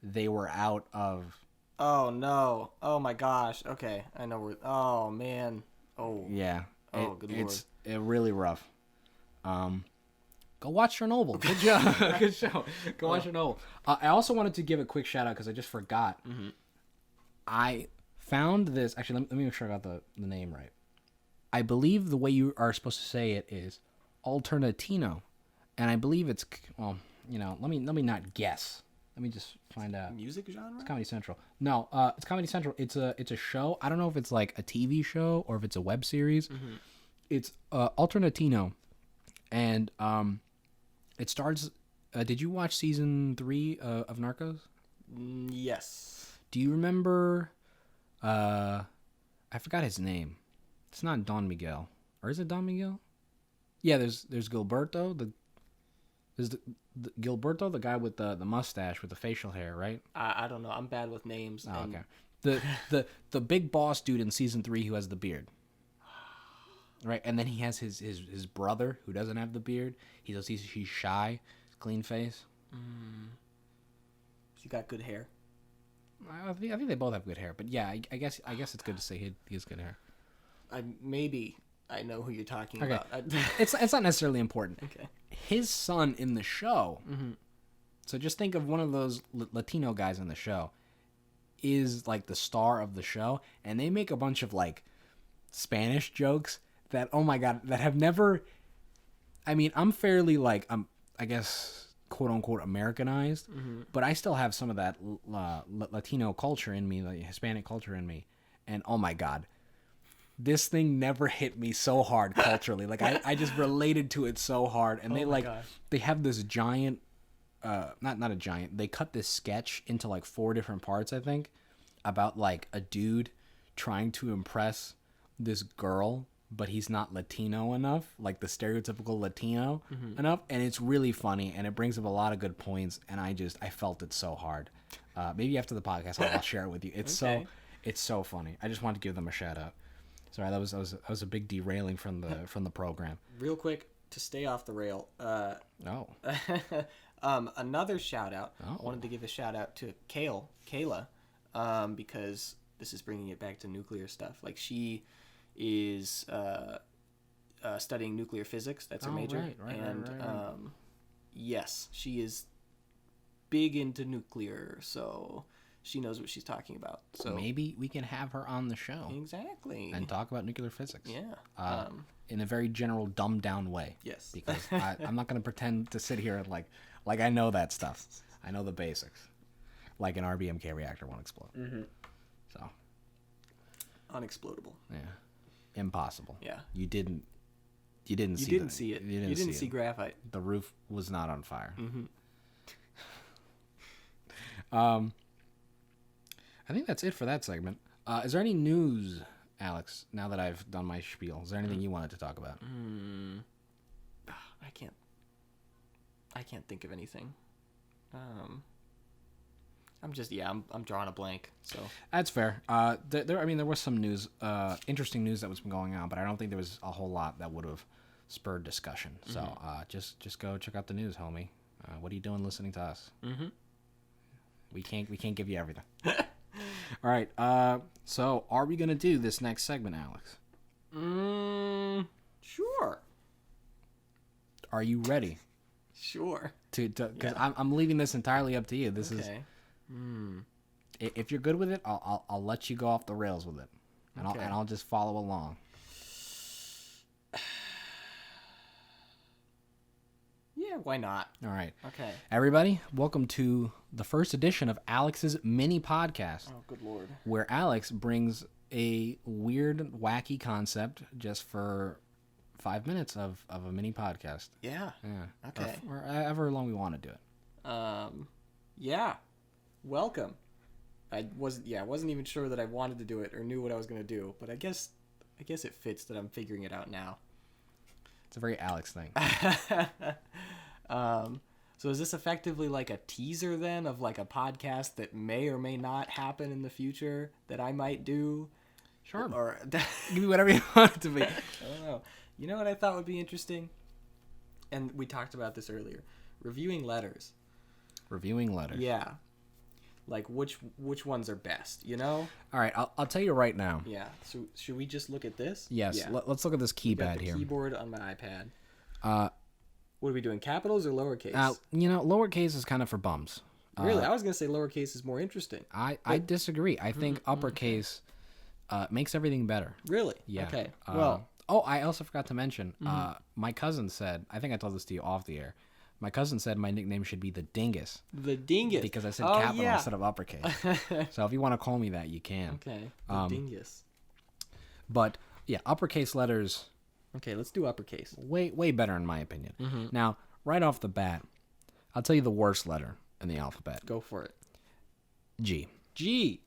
[SPEAKER 1] they were out of.
[SPEAKER 2] Oh no! Oh my gosh! Okay, I know where. Oh man! Oh.
[SPEAKER 1] Yeah.
[SPEAKER 2] Oh, good lord!
[SPEAKER 1] It's really rough. Go watch Chernobyl. Good job. Good show. Go watch Chernobyl. I also wanted to give a quick shout out because I just forgot.
[SPEAKER 2] Mm-hmm.
[SPEAKER 1] I found this. Actually, let me make sure I got the name right. I believe the way you are supposed to say it is Alternatino, and I believe it's let me not guess. Let me just find out.
[SPEAKER 2] Music genre?
[SPEAKER 1] It's Comedy Central. No, it's Comedy Central. It's a show. I don't know if it's like a TV show or if it's a web series. Mm-hmm. It's Alternatino, and it starts. Did you watch season 3 of Narcos?
[SPEAKER 2] Yes.
[SPEAKER 1] Do you remember? I forgot his name. It's not Don Miguel, or is it Don Miguel? Yeah, there's Gilberto. There's the Gilberto, the guy with the mustache with the facial hair, right?
[SPEAKER 2] I don't know. I'm bad with names.
[SPEAKER 1] Oh, okay. The big boss dude in season 3 who has the beard. Right, and then he has his brother who doesn't have the beard. He's shy, clean face.
[SPEAKER 2] He got good hair.
[SPEAKER 1] I think they both have good hair, but yeah, I guess it's good to say he has good hair.
[SPEAKER 2] I know who you're talking
[SPEAKER 1] okay.
[SPEAKER 2] about.
[SPEAKER 1] It's not necessarily important.
[SPEAKER 2] Okay.
[SPEAKER 1] His son in the show. Mm-hmm. So just think of one of those Latino guys in the show is like the star of the show, and they make a bunch of like Spanish jokes that, oh my god, that have never. I mean, I'm fairly like I guess quote unquote Americanized, but I still have some of that Latino culture in me, like Hispanic culture in me, and oh my god. This thing never hit me so hard culturally. Like I just related to it so hard, and they have this giant, not a giant. They cut this sketch into like 4 different parts, I think, about like a dude trying to impress this girl, but he's not Latino enough, like the stereotypical Latino enough, and it's really funny, and it brings up a lot of good points, and I felt it so hard. Maybe after the podcast, I'll share it with you. It's
[SPEAKER 2] okay.
[SPEAKER 1] it's so funny. I just wanted to give them a shout out. Sorry, that was a big derailing from the program.
[SPEAKER 2] Real quick, to stay off the rail.
[SPEAKER 1] Oh.
[SPEAKER 2] Another shout out.
[SPEAKER 1] Oh.
[SPEAKER 2] I wanted to give a shout out to Kayla, because this is bringing it back to nuclear stuff. Like she is studying nuclear physics. That's her major. Right. Yes, she is big into nuclear. So. She knows what she's talking about. So
[SPEAKER 1] maybe we can have her on the show.
[SPEAKER 2] Exactly.
[SPEAKER 1] And talk about nuclear physics.
[SPEAKER 2] Yeah.
[SPEAKER 1] In a very general, dumbed down way.
[SPEAKER 2] Yes.
[SPEAKER 1] Because I'm not going to pretend to sit here and like I know that stuff. I know the basics. Like an RBMK reactor won't explode. Mm-hmm. So.
[SPEAKER 2] Unexplodable.
[SPEAKER 1] Yeah. Impossible.
[SPEAKER 2] Yeah.
[SPEAKER 1] You didn't see
[SPEAKER 2] it. You didn't see graphite.
[SPEAKER 1] The roof was not on fire.
[SPEAKER 2] Mm-hmm.
[SPEAKER 1] I think that's it for that segment. Is there any news, Alex, now that I've done my spiel? Is there anything you wanted to talk about?
[SPEAKER 2] I can't think of anything. I'm drawing a blank. So
[SPEAKER 1] that's fair. There was some news, interesting news that was going on, but I don't think there was a whole lot that would have spurred discussion. So just go check out the news, homie. What are you doing listening to us? Mm-hmm. We can't give you everything. All right. So are we gonna do this next segment, Alex?
[SPEAKER 2] Sure.
[SPEAKER 1] Are you ready?
[SPEAKER 2] Sure.
[SPEAKER 1] Because I'm leaving this entirely up to you. This is. If you're good with it, I'll let you go off the rails with it, and I'll just follow along.
[SPEAKER 2] Yeah, why not?
[SPEAKER 1] All right.
[SPEAKER 2] Okay.
[SPEAKER 1] Everybody, welcome to the first edition of Alex's mini podcast.
[SPEAKER 2] Oh, good lord.
[SPEAKER 1] Where Alex brings a weird, wacky concept just for 5 minutes of a mini podcast.
[SPEAKER 2] Yeah.
[SPEAKER 1] Yeah.
[SPEAKER 2] Okay.
[SPEAKER 1] Or however long we want to do it.
[SPEAKER 2] Yeah. Welcome. I wasn't even sure that I wanted to do it or knew what I was gonna do. But I guess it fits that I'm figuring it out now.
[SPEAKER 1] It's a very Alex thing.
[SPEAKER 2] So is this effectively like a teaser then of like a podcast that may or may not happen in the future that I might do?
[SPEAKER 1] Sure.
[SPEAKER 2] Or
[SPEAKER 1] Give me whatever you want it to be.
[SPEAKER 2] I don't know. You know what I thought would be interesting? And we talked about this earlier. Reviewing letters.
[SPEAKER 1] Reviewing letters.
[SPEAKER 2] Yeah. Like which ones are best, you know?
[SPEAKER 1] All right, I'll tell you right now.
[SPEAKER 2] Yeah. So should we just look at this?
[SPEAKER 1] Yes.
[SPEAKER 2] Yeah.
[SPEAKER 1] Let's look at this
[SPEAKER 2] Got
[SPEAKER 1] keypad
[SPEAKER 2] the
[SPEAKER 1] here.
[SPEAKER 2] keyboard on my iPad. What are we doing? Capitals or lowercase?
[SPEAKER 1] Lowercase is kind of for bums.
[SPEAKER 2] Really? I was gonna say lowercase is more interesting.
[SPEAKER 1] I disagree. I think uppercase makes everything better.
[SPEAKER 2] Really?
[SPEAKER 1] Yeah.
[SPEAKER 2] Okay. Well.
[SPEAKER 1] I also forgot to mention. My cousin said. I think I told this to you off the air. My cousin said my nickname should be the Dingus.
[SPEAKER 2] The Dingus.
[SPEAKER 1] Because I said capital instead of uppercase. So if you want to call me that, you can.
[SPEAKER 2] Okay. The Dingus.
[SPEAKER 1] But yeah, uppercase letters.
[SPEAKER 2] Okay, let's do uppercase.
[SPEAKER 1] Way better in my opinion. Now, right off the bat, I'll tell you the worst letter in the alphabet.
[SPEAKER 2] Go for it.
[SPEAKER 1] G.
[SPEAKER 2] G.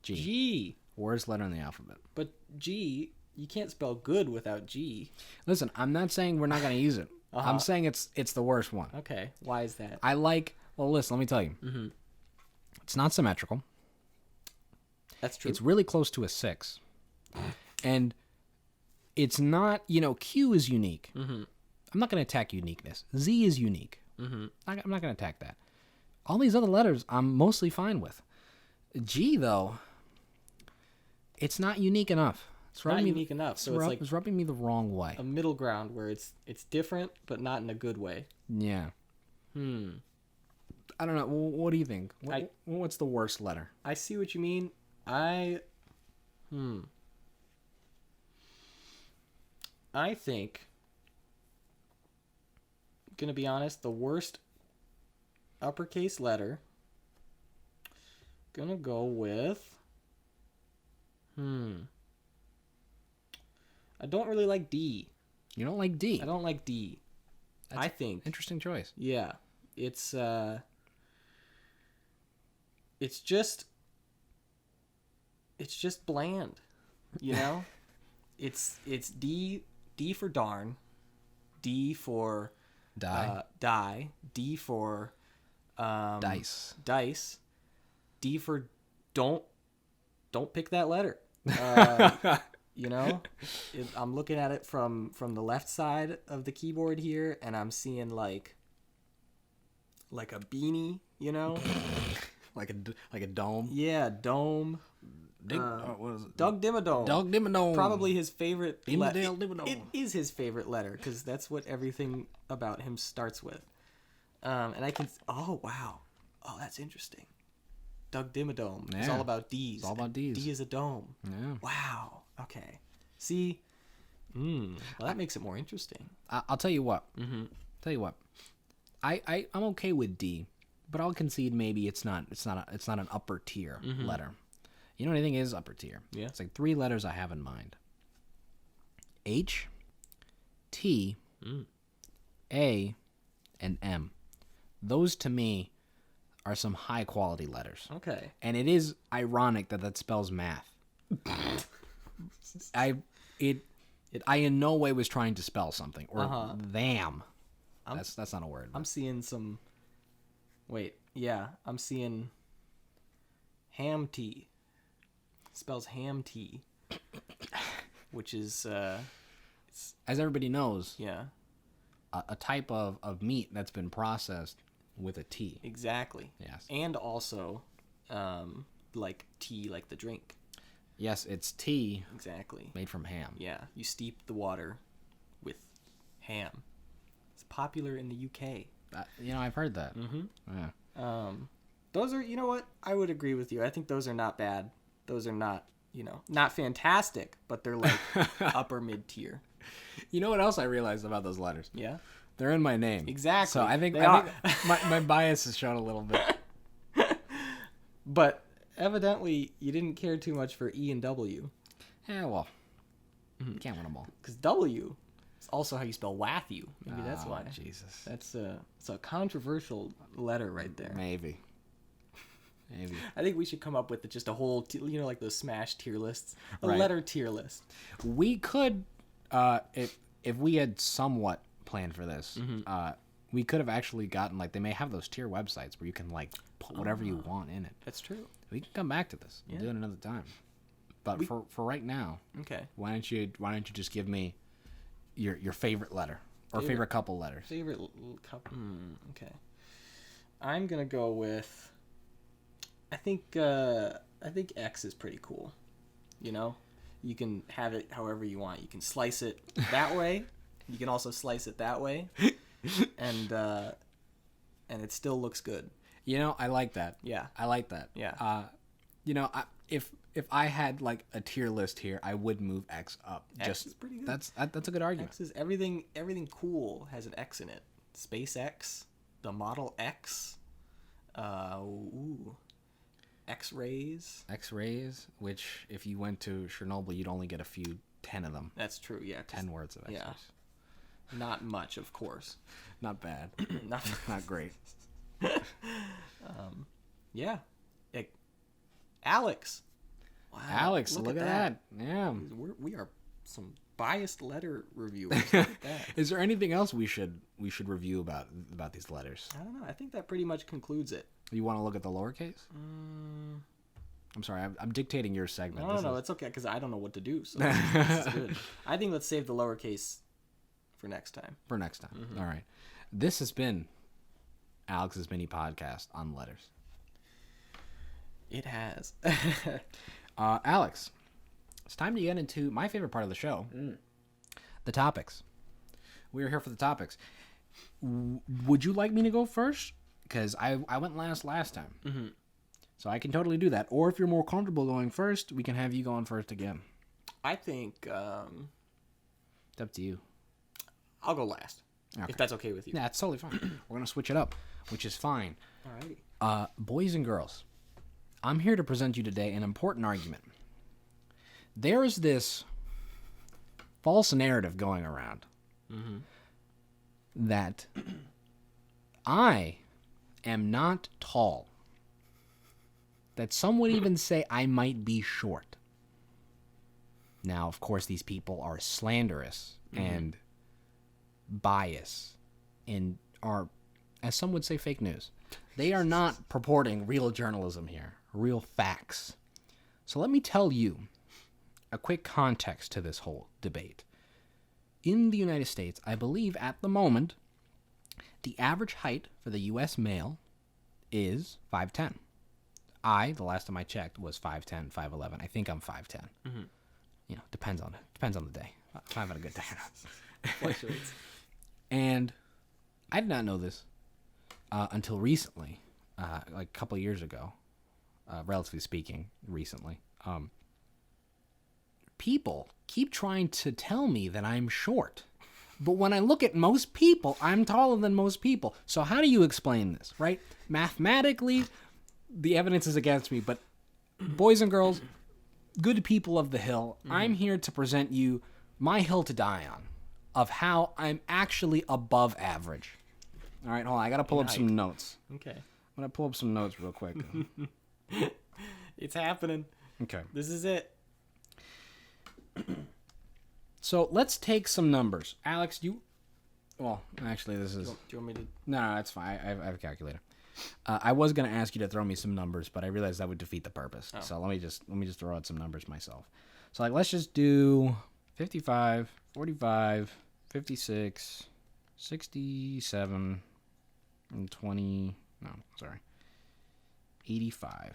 [SPEAKER 1] G.
[SPEAKER 2] G.
[SPEAKER 1] Worst letter in the alphabet.
[SPEAKER 2] But G, you can't spell good without G.
[SPEAKER 1] Listen, I'm not saying we're not going to use it. I'm saying it's the worst one.
[SPEAKER 2] Okay. Why is that?
[SPEAKER 1] Well, listen, let me tell you. It's not symmetrical.
[SPEAKER 2] That's true.
[SPEAKER 1] It's really close to a 6. And it's not, Q is unique. I'm not going to attack uniqueness. Z is unique. I'm not going to attack that. All these other letters I'm mostly fine with. G, though, it's not unique enough. It's
[SPEAKER 2] not unique enough. So
[SPEAKER 1] it's rubbing me the wrong way.
[SPEAKER 2] A middle ground where it's different, but not in a good way.
[SPEAKER 1] Yeah. I don't know. What do you think? What's the worst letter?
[SPEAKER 2] I see what you mean. I think, gonna be honest, the worst uppercase letter, gonna go with, I don't really like D.
[SPEAKER 1] You don't like D?
[SPEAKER 2] I don't like D. I think.
[SPEAKER 1] Interesting choice.
[SPEAKER 2] Yeah. It's just bland, you know? It's D for darn, D for die, D for
[SPEAKER 1] dice,
[SPEAKER 2] D for don't pick that letter. I'm looking at it from the left side of the keyboard here, and I'm seeing like a beanie,
[SPEAKER 1] like a dome.
[SPEAKER 2] Yeah, dome.
[SPEAKER 1] What is it?
[SPEAKER 2] Doug Dimmadome.
[SPEAKER 1] Doug Dimmadome.
[SPEAKER 2] Probably his favorite letter.
[SPEAKER 1] Dimmadome.
[SPEAKER 2] It is his favorite letter because that's what everything about him starts with. And I can. Oh wow. Oh, that's interesting. Doug Dimmadome.
[SPEAKER 1] Yeah.
[SPEAKER 2] It's all about D's.
[SPEAKER 1] It's all about D's.
[SPEAKER 2] D is a dome.
[SPEAKER 1] Yeah.
[SPEAKER 2] Wow. Okay. See. Well, that makes it more interesting.
[SPEAKER 1] I'll tell you what. Tell you what. I'm okay with D, but I'll concede maybe it's not an upper tier letter. You know what I think is upper tier?
[SPEAKER 2] Yeah.
[SPEAKER 1] It's like 3 letters I have in mind. H, T, A, and M. Those to me are some high quality letters.
[SPEAKER 2] Okay.
[SPEAKER 1] And it is ironic that spells math. I in no way was trying to spell something or them. That's not a word.
[SPEAKER 2] I'm seeing some. Wait, yeah, I'm seeing ham tea. Spells ham tea, which is
[SPEAKER 1] as everybody knows,
[SPEAKER 2] yeah,
[SPEAKER 1] a type of meat that's been processed with a tea.
[SPEAKER 2] Exactly.
[SPEAKER 1] Yes.
[SPEAKER 2] And also, like tea, like the drink.
[SPEAKER 1] Yes, it's tea.
[SPEAKER 2] Exactly.
[SPEAKER 1] Made from ham.
[SPEAKER 2] Yeah, you steep the water with ham. It's popular in the UK.
[SPEAKER 1] I've heard that. Yeah.
[SPEAKER 2] Those are, you know what? I would agree with you. I think those are not bad. Those are not, not fantastic, but they're like upper mid tier.
[SPEAKER 1] You know what else I realized about those letters?
[SPEAKER 2] Yeah.
[SPEAKER 1] They're in my name.
[SPEAKER 2] Exactly.
[SPEAKER 1] So I think my bias is shown a little bit.
[SPEAKER 2] But evidently, you didn't care too much for E and W.
[SPEAKER 1] Yeah, well, can't win them all.
[SPEAKER 2] Because W is also how you spell Watthew. Maybe that's why.
[SPEAKER 1] Jesus.
[SPEAKER 2] It's a controversial letter right there.
[SPEAKER 1] Maybe. Maybe.
[SPEAKER 2] I think we should come up with just a whole, like those Smash tier lists, a
[SPEAKER 1] Right.
[SPEAKER 2] letter tier list.
[SPEAKER 1] We could, if we had somewhat planned for this, we could have actually gotten, like, they may have those tier websites where you can, like, put whatever you want in it.
[SPEAKER 2] That's true.
[SPEAKER 1] We can come back to this and do it another time. But for right now,
[SPEAKER 2] Okay.
[SPEAKER 1] why don't you just give me your favorite letter or favorite couple letters?
[SPEAKER 2] Favorite couple. Okay. I'm gonna go with. I think X is pretty cool. You can have it however you want. You can slice it that way. You can also slice it that way, and it still looks good.
[SPEAKER 1] I like that.
[SPEAKER 2] Yeah.
[SPEAKER 1] I like that.
[SPEAKER 2] Yeah.
[SPEAKER 1] If I had like a tier list here, I would move X up.
[SPEAKER 2] X is pretty good.
[SPEAKER 1] That's a good argument.
[SPEAKER 2] X is everything cool has an X in it. SpaceX, the Model X, X-rays.
[SPEAKER 1] X-rays, which if you went to Chernobyl, you'd only get a few 10 of them.
[SPEAKER 2] That's true. Yeah.
[SPEAKER 1] 10 words of X-rays.
[SPEAKER 2] Yeah. Not much, of course.
[SPEAKER 1] Not bad. not great.
[SPEAKER 2] Yeah. Alex. Wow.
[SPEAKER 1] Alex, look at that. Yeah.
[SPEAKER 2] We are some biased letter reviewers. Look at that.
[SPEAKER 1] Is there anything else we should review about these letters?
[SPEAKER 2] I don't know. I think that pretty much concludes it.
[SPEAKER 1] You want to look at the lowercase? I'm sorry, I'm dictating your segment.
[SPEAKER 2] No, it's okay because I don't know what to do. So this is good. I think let's save the lowercase for next time.
[SPEAKER 1] All right. This has been Alex's mini podcast on letters.
[SPEAKER 2] It has.
[SPEAKER 1] Alex, it's time to get into my favorite part of the show, the topics. We're here for the topics. Would you like me to go first? Because I went last time. So I can totally do that. Or if you're more comfortable going first, we can have you going first again.
[SPEAKER 2] I think
[SPEAKER 1] It's up to you.
[SPEAKER 2] I'll go last.
[SPEAKER 1] Okay.
[SPEAKER 2] If that's okay with you.
[SPEAKER 1] Yeah, it's totally fine. We're going to switch it up, which is fine.
[SPEAKER 2] Alrighty.
[SPEAKER 1] Boys and girls, I'm here to present you today an important argument. There is this false narrative going around that I am not tall. That some would even say I might be short. Now, of course, these people are slanderous and biased and are, as some would say, fake news. They are not purporting real journalism here, real facts. So let me tell you a quick context to this whole debate. In the United States, I believe at the moment, the average height for the U.S. male is 5'10". The last time I checked, was 5'10", 5'11". I think I'm 5'10". Depends on the day. If I'm having a good day or not.
[SPEAKER 2] Fluctuates.
[SPEAKER 1] And I did not know this until recently, like a couple of years ago, relatively speaking, recently. People keep trying to tell me that I'm short. But when I look at most people, I'm taller than most people. So how do you explain this, right? Mathematically, the evidence is against me, but boys and girls, good people of the hill, I'm here to present you my hill to die on of how I'm actually above average. All right, hold on. I got to pull up some notes.
[SPEAKER 2] Okay.
[SPEAKER 1] I'm going to pull up some notes real quick.
[SPEAKER 2] It's happening.
[SPEAKER 1] Okay.
[SPEAKER 2] This is it.
[SPEAKER 1] So let's take some numbers. Alex, well, actually, this is...
[SPEAKER 2] Do you want me to...
[SPEAKER 1] No, it's fine. I have a calculator. I was going to ask you to throw me some numbers, but I realized that would defeat the purpose. Oh. So let me just throw out some numbers myself. So like, let's just do 55, 45, 56, 67, and 20. No, sorry. 85.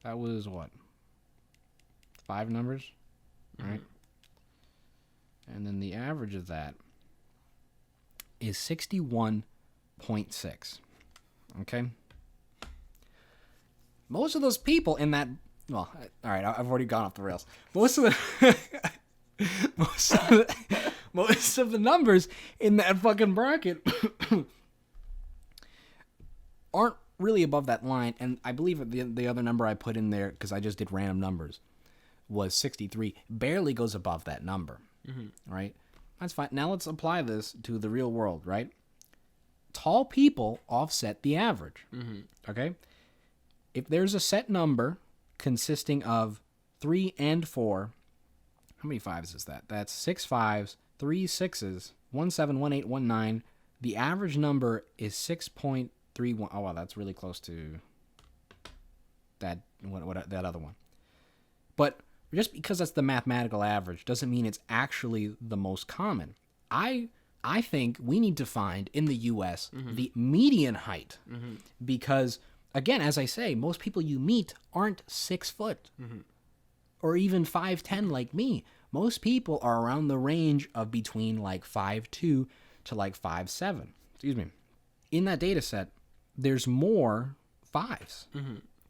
[SPEAKER 1] That was what? 5 numbers? Right? And then the average of that is 61.6. Okay? Most of those people in that... Well, all right, I've already gone off the rails. Most of the numbers in that fucking bracket aren't really above that line. And I believe the other number I put in there, because I just did random numbers, was 63. Barely goes above that number. Right? That's fine. Now let's apply this to the real world, right? Tall people offset the average. Okay? if there's a set number consisting of 3 and 4, how many 5s is that? That's 6 5s, 3 6s, 1 7, 1 8, 1 9. The average number is 6.31. Oh, wow, that's really close to that that other one. But just because that's the mathematical average doesn't mean it's actually the most common. I think we need to find in the U.S. the median height because, again, as I say, most people you meet aren't 6 foot or even 5'10" like me. Most people are around the range of between like 5'2" to like 5'7". Excuse me. In that data set, there's more 5s.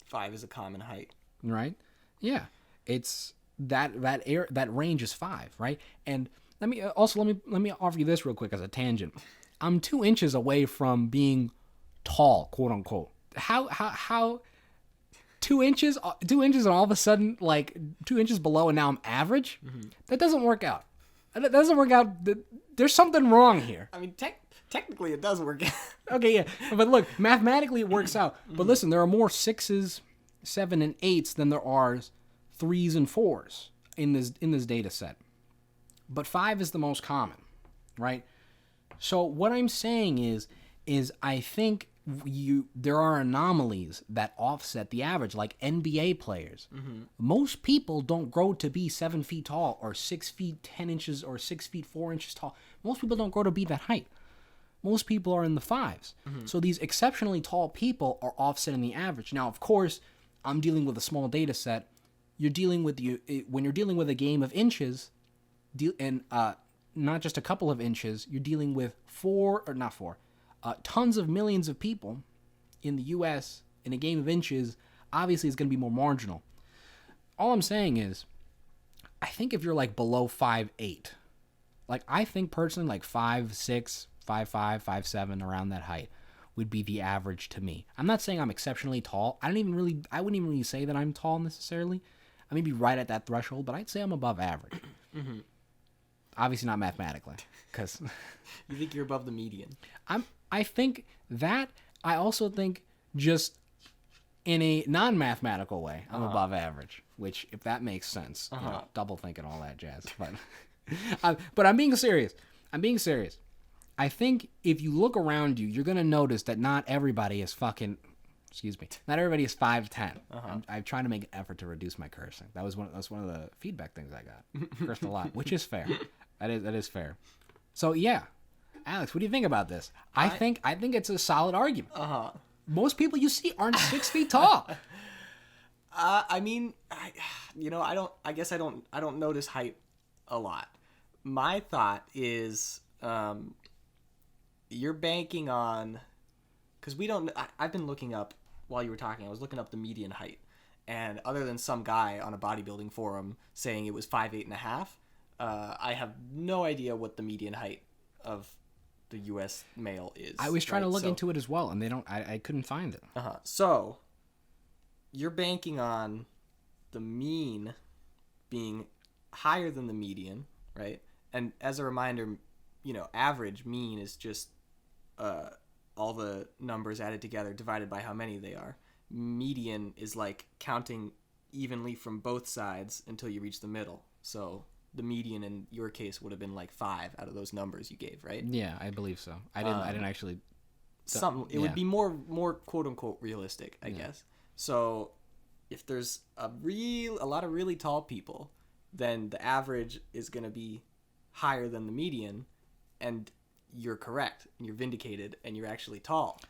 [SPEAKER 2] 5 is a common height.
[SPEAKER 1] Right? Yeah. It's that range is 5, right? And let me offer you this real quick as a tangent. I'm 2 inches away from being tall, quote unquote. How 2 inches and all of a sudden like 2 inches below and now I'm average? That doesn't work out. That doesn't work out. There's something wrong here.
[SPEAKER 2] I mean, technically it does work out.
[SPEAKER 1] Okay, yeah. But look, mathematically it works out. But listen, there are more 6s, 7 and 8s than there are 3s and 4s in this data set. But 5 is the most common, right? So what I'm saying is I think there are anomalies that offset the average, like NBA players. Most people don't grow to be 7 feet tall or 6 feet 10 inches or 6 feet 4 inches tall. Most people don't grow to be that height. Most people are in the 5s. So these exceptionally tall people are offsetting the average. Now, of course, I'm dealing with a small data set. When you're dealing with a game of inches, and not just a couple of inches, you're dealing with tons of millions of people in the U.S. in a game of inches. Obviously, it's going to be more marginal. All I'm saying is, I think if you're like below 5'8", like I think personally like 5'6", 5'5", 5'7", around that height would be the average to me. I'm not saying I'm exceptionally tall. I wouldn't even really say that I'm tall necessarily. I may be right at that threshold, but I'd say I'm above average. Obviously not mathematically, because
[SPEAKER 2] you think you're above the median.
[SPEAKER 1] I think that. I also think just in a non-mathematical way, I'm above average. Which, if that makes sense, double thinking all that jazz. But I'm being serious. I think if you look around you, you're gonna notice that not everybody is fucking. Excuse me. Not everybody is 5'10". I'm trying to make an effort to reduce my cursing. That's one of the feedback things I got. Cursed a lot, which is fair. That is fair. So yeah, Alex, what do you think about this? I think it's a solid argument. Most people you see aren't 6 feet tall.
[SPEAKER 2] I mean, I guess I don't notice height a lot. My thought is, you're banking on, because we don't. I've been looking up while you were talking. I was looking up the median height, and other than some guy on a bodybuilding forum saying it was 5'8.5", I have no idea what the median height of the U.S. male is.
[SPEAKER 1] I was trying to look into it as well, and I couldn't find it.
[SPEAKER 2] So you're banking on the mean being higher than the median, right? And as a reminder, average, mean is just all the numbers added together divided by how many they are. Median is like counting evenly from both sides until you reach the middle. So the median in your case would have been like 5 out of those numbers you gave, right?
[SPEAKER 1] Yeah, I believe so. I didn't actually.
[SPEAKER 2] It would be more quote unquote realistic, I guess. So if there's a lot of really tall people, then the average is going to be higher than the median, and you're correct, and you're vindicated, and you're actually tall.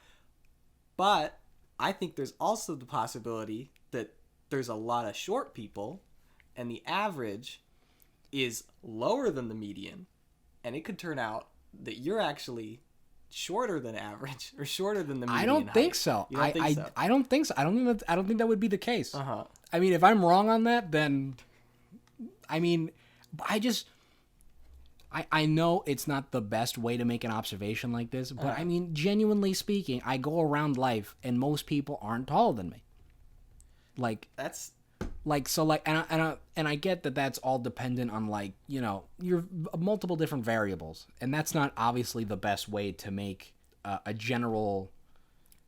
[SPEAKER 2] But I think there's also the possibility that there's a lot of short people, and the average is lower than the median, and it could turn out that you're actually shorter than average or shorter than the median.
[SPEAKER 1] I don't think so.
[SPEAKER 2] You don't think so?
[SPEAKER 1] I don't think so. I don't think that would be the case. I mean, if I'm wrong on that, then I know it's not the best way to make an observation like this, but I mean, genuinely speaking, I go around life and most people aren't taller than me. And I get that that's all dependent on your multiple different variables, and that's not obviously the best way to make a general.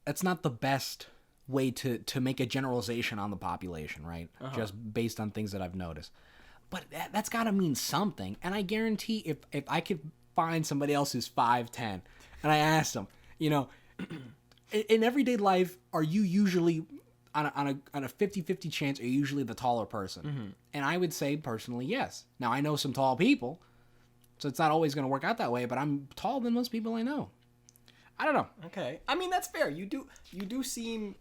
[SPEAKER 1] That's not the best way to make a generalization on the population, right? Just based on things that I've noticed. But that's got to mean something. And I guarantee if I could find somebody else who's 5'10", and I asked them, in everyday life, are you usually on a 50-50 chance, are you usually the taller person? And I would say personally, yes. Now I know some tall people, so it's not always going to work out that way, but I'm taller than most people I know. I don't know.
[SPEAKER 2] Okay. I mean, that's fair. You do seem,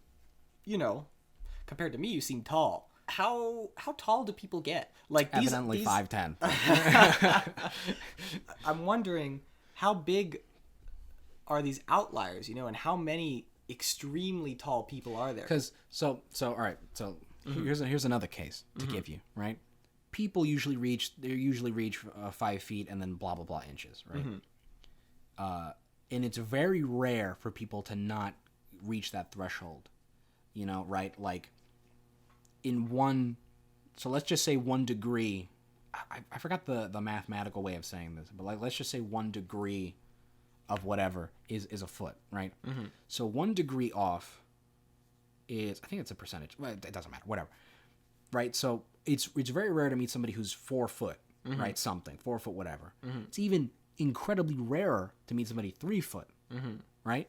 [SPEAKER 2] compared to me, you seem tall. How tall do people get? Like
[SPEAKER 1] Evidently 5'10".
[SPEAKER 2] I'm wondering how big are these outliers, and how many extremely tall people are there?
[SPEAKER 1] Because all right. So here's another case to give you, right? People usually reach 5 feet and then blah blah blah inches, right? And it's very rare for people to not reach that threshold, right? Like so let's just say 1 degree. I forgot the mathematical way of saying this, but let's just say 1 degree of whatever is a foot, right? So 1 degree off is, I think it's a percentage. Well, it doesn't matter, whatever, right? So it's very rare to meet somebody who's 4 foot, right? 4 foot, whatever. It's even incredibly rarer to meet somebody 3 foot, right?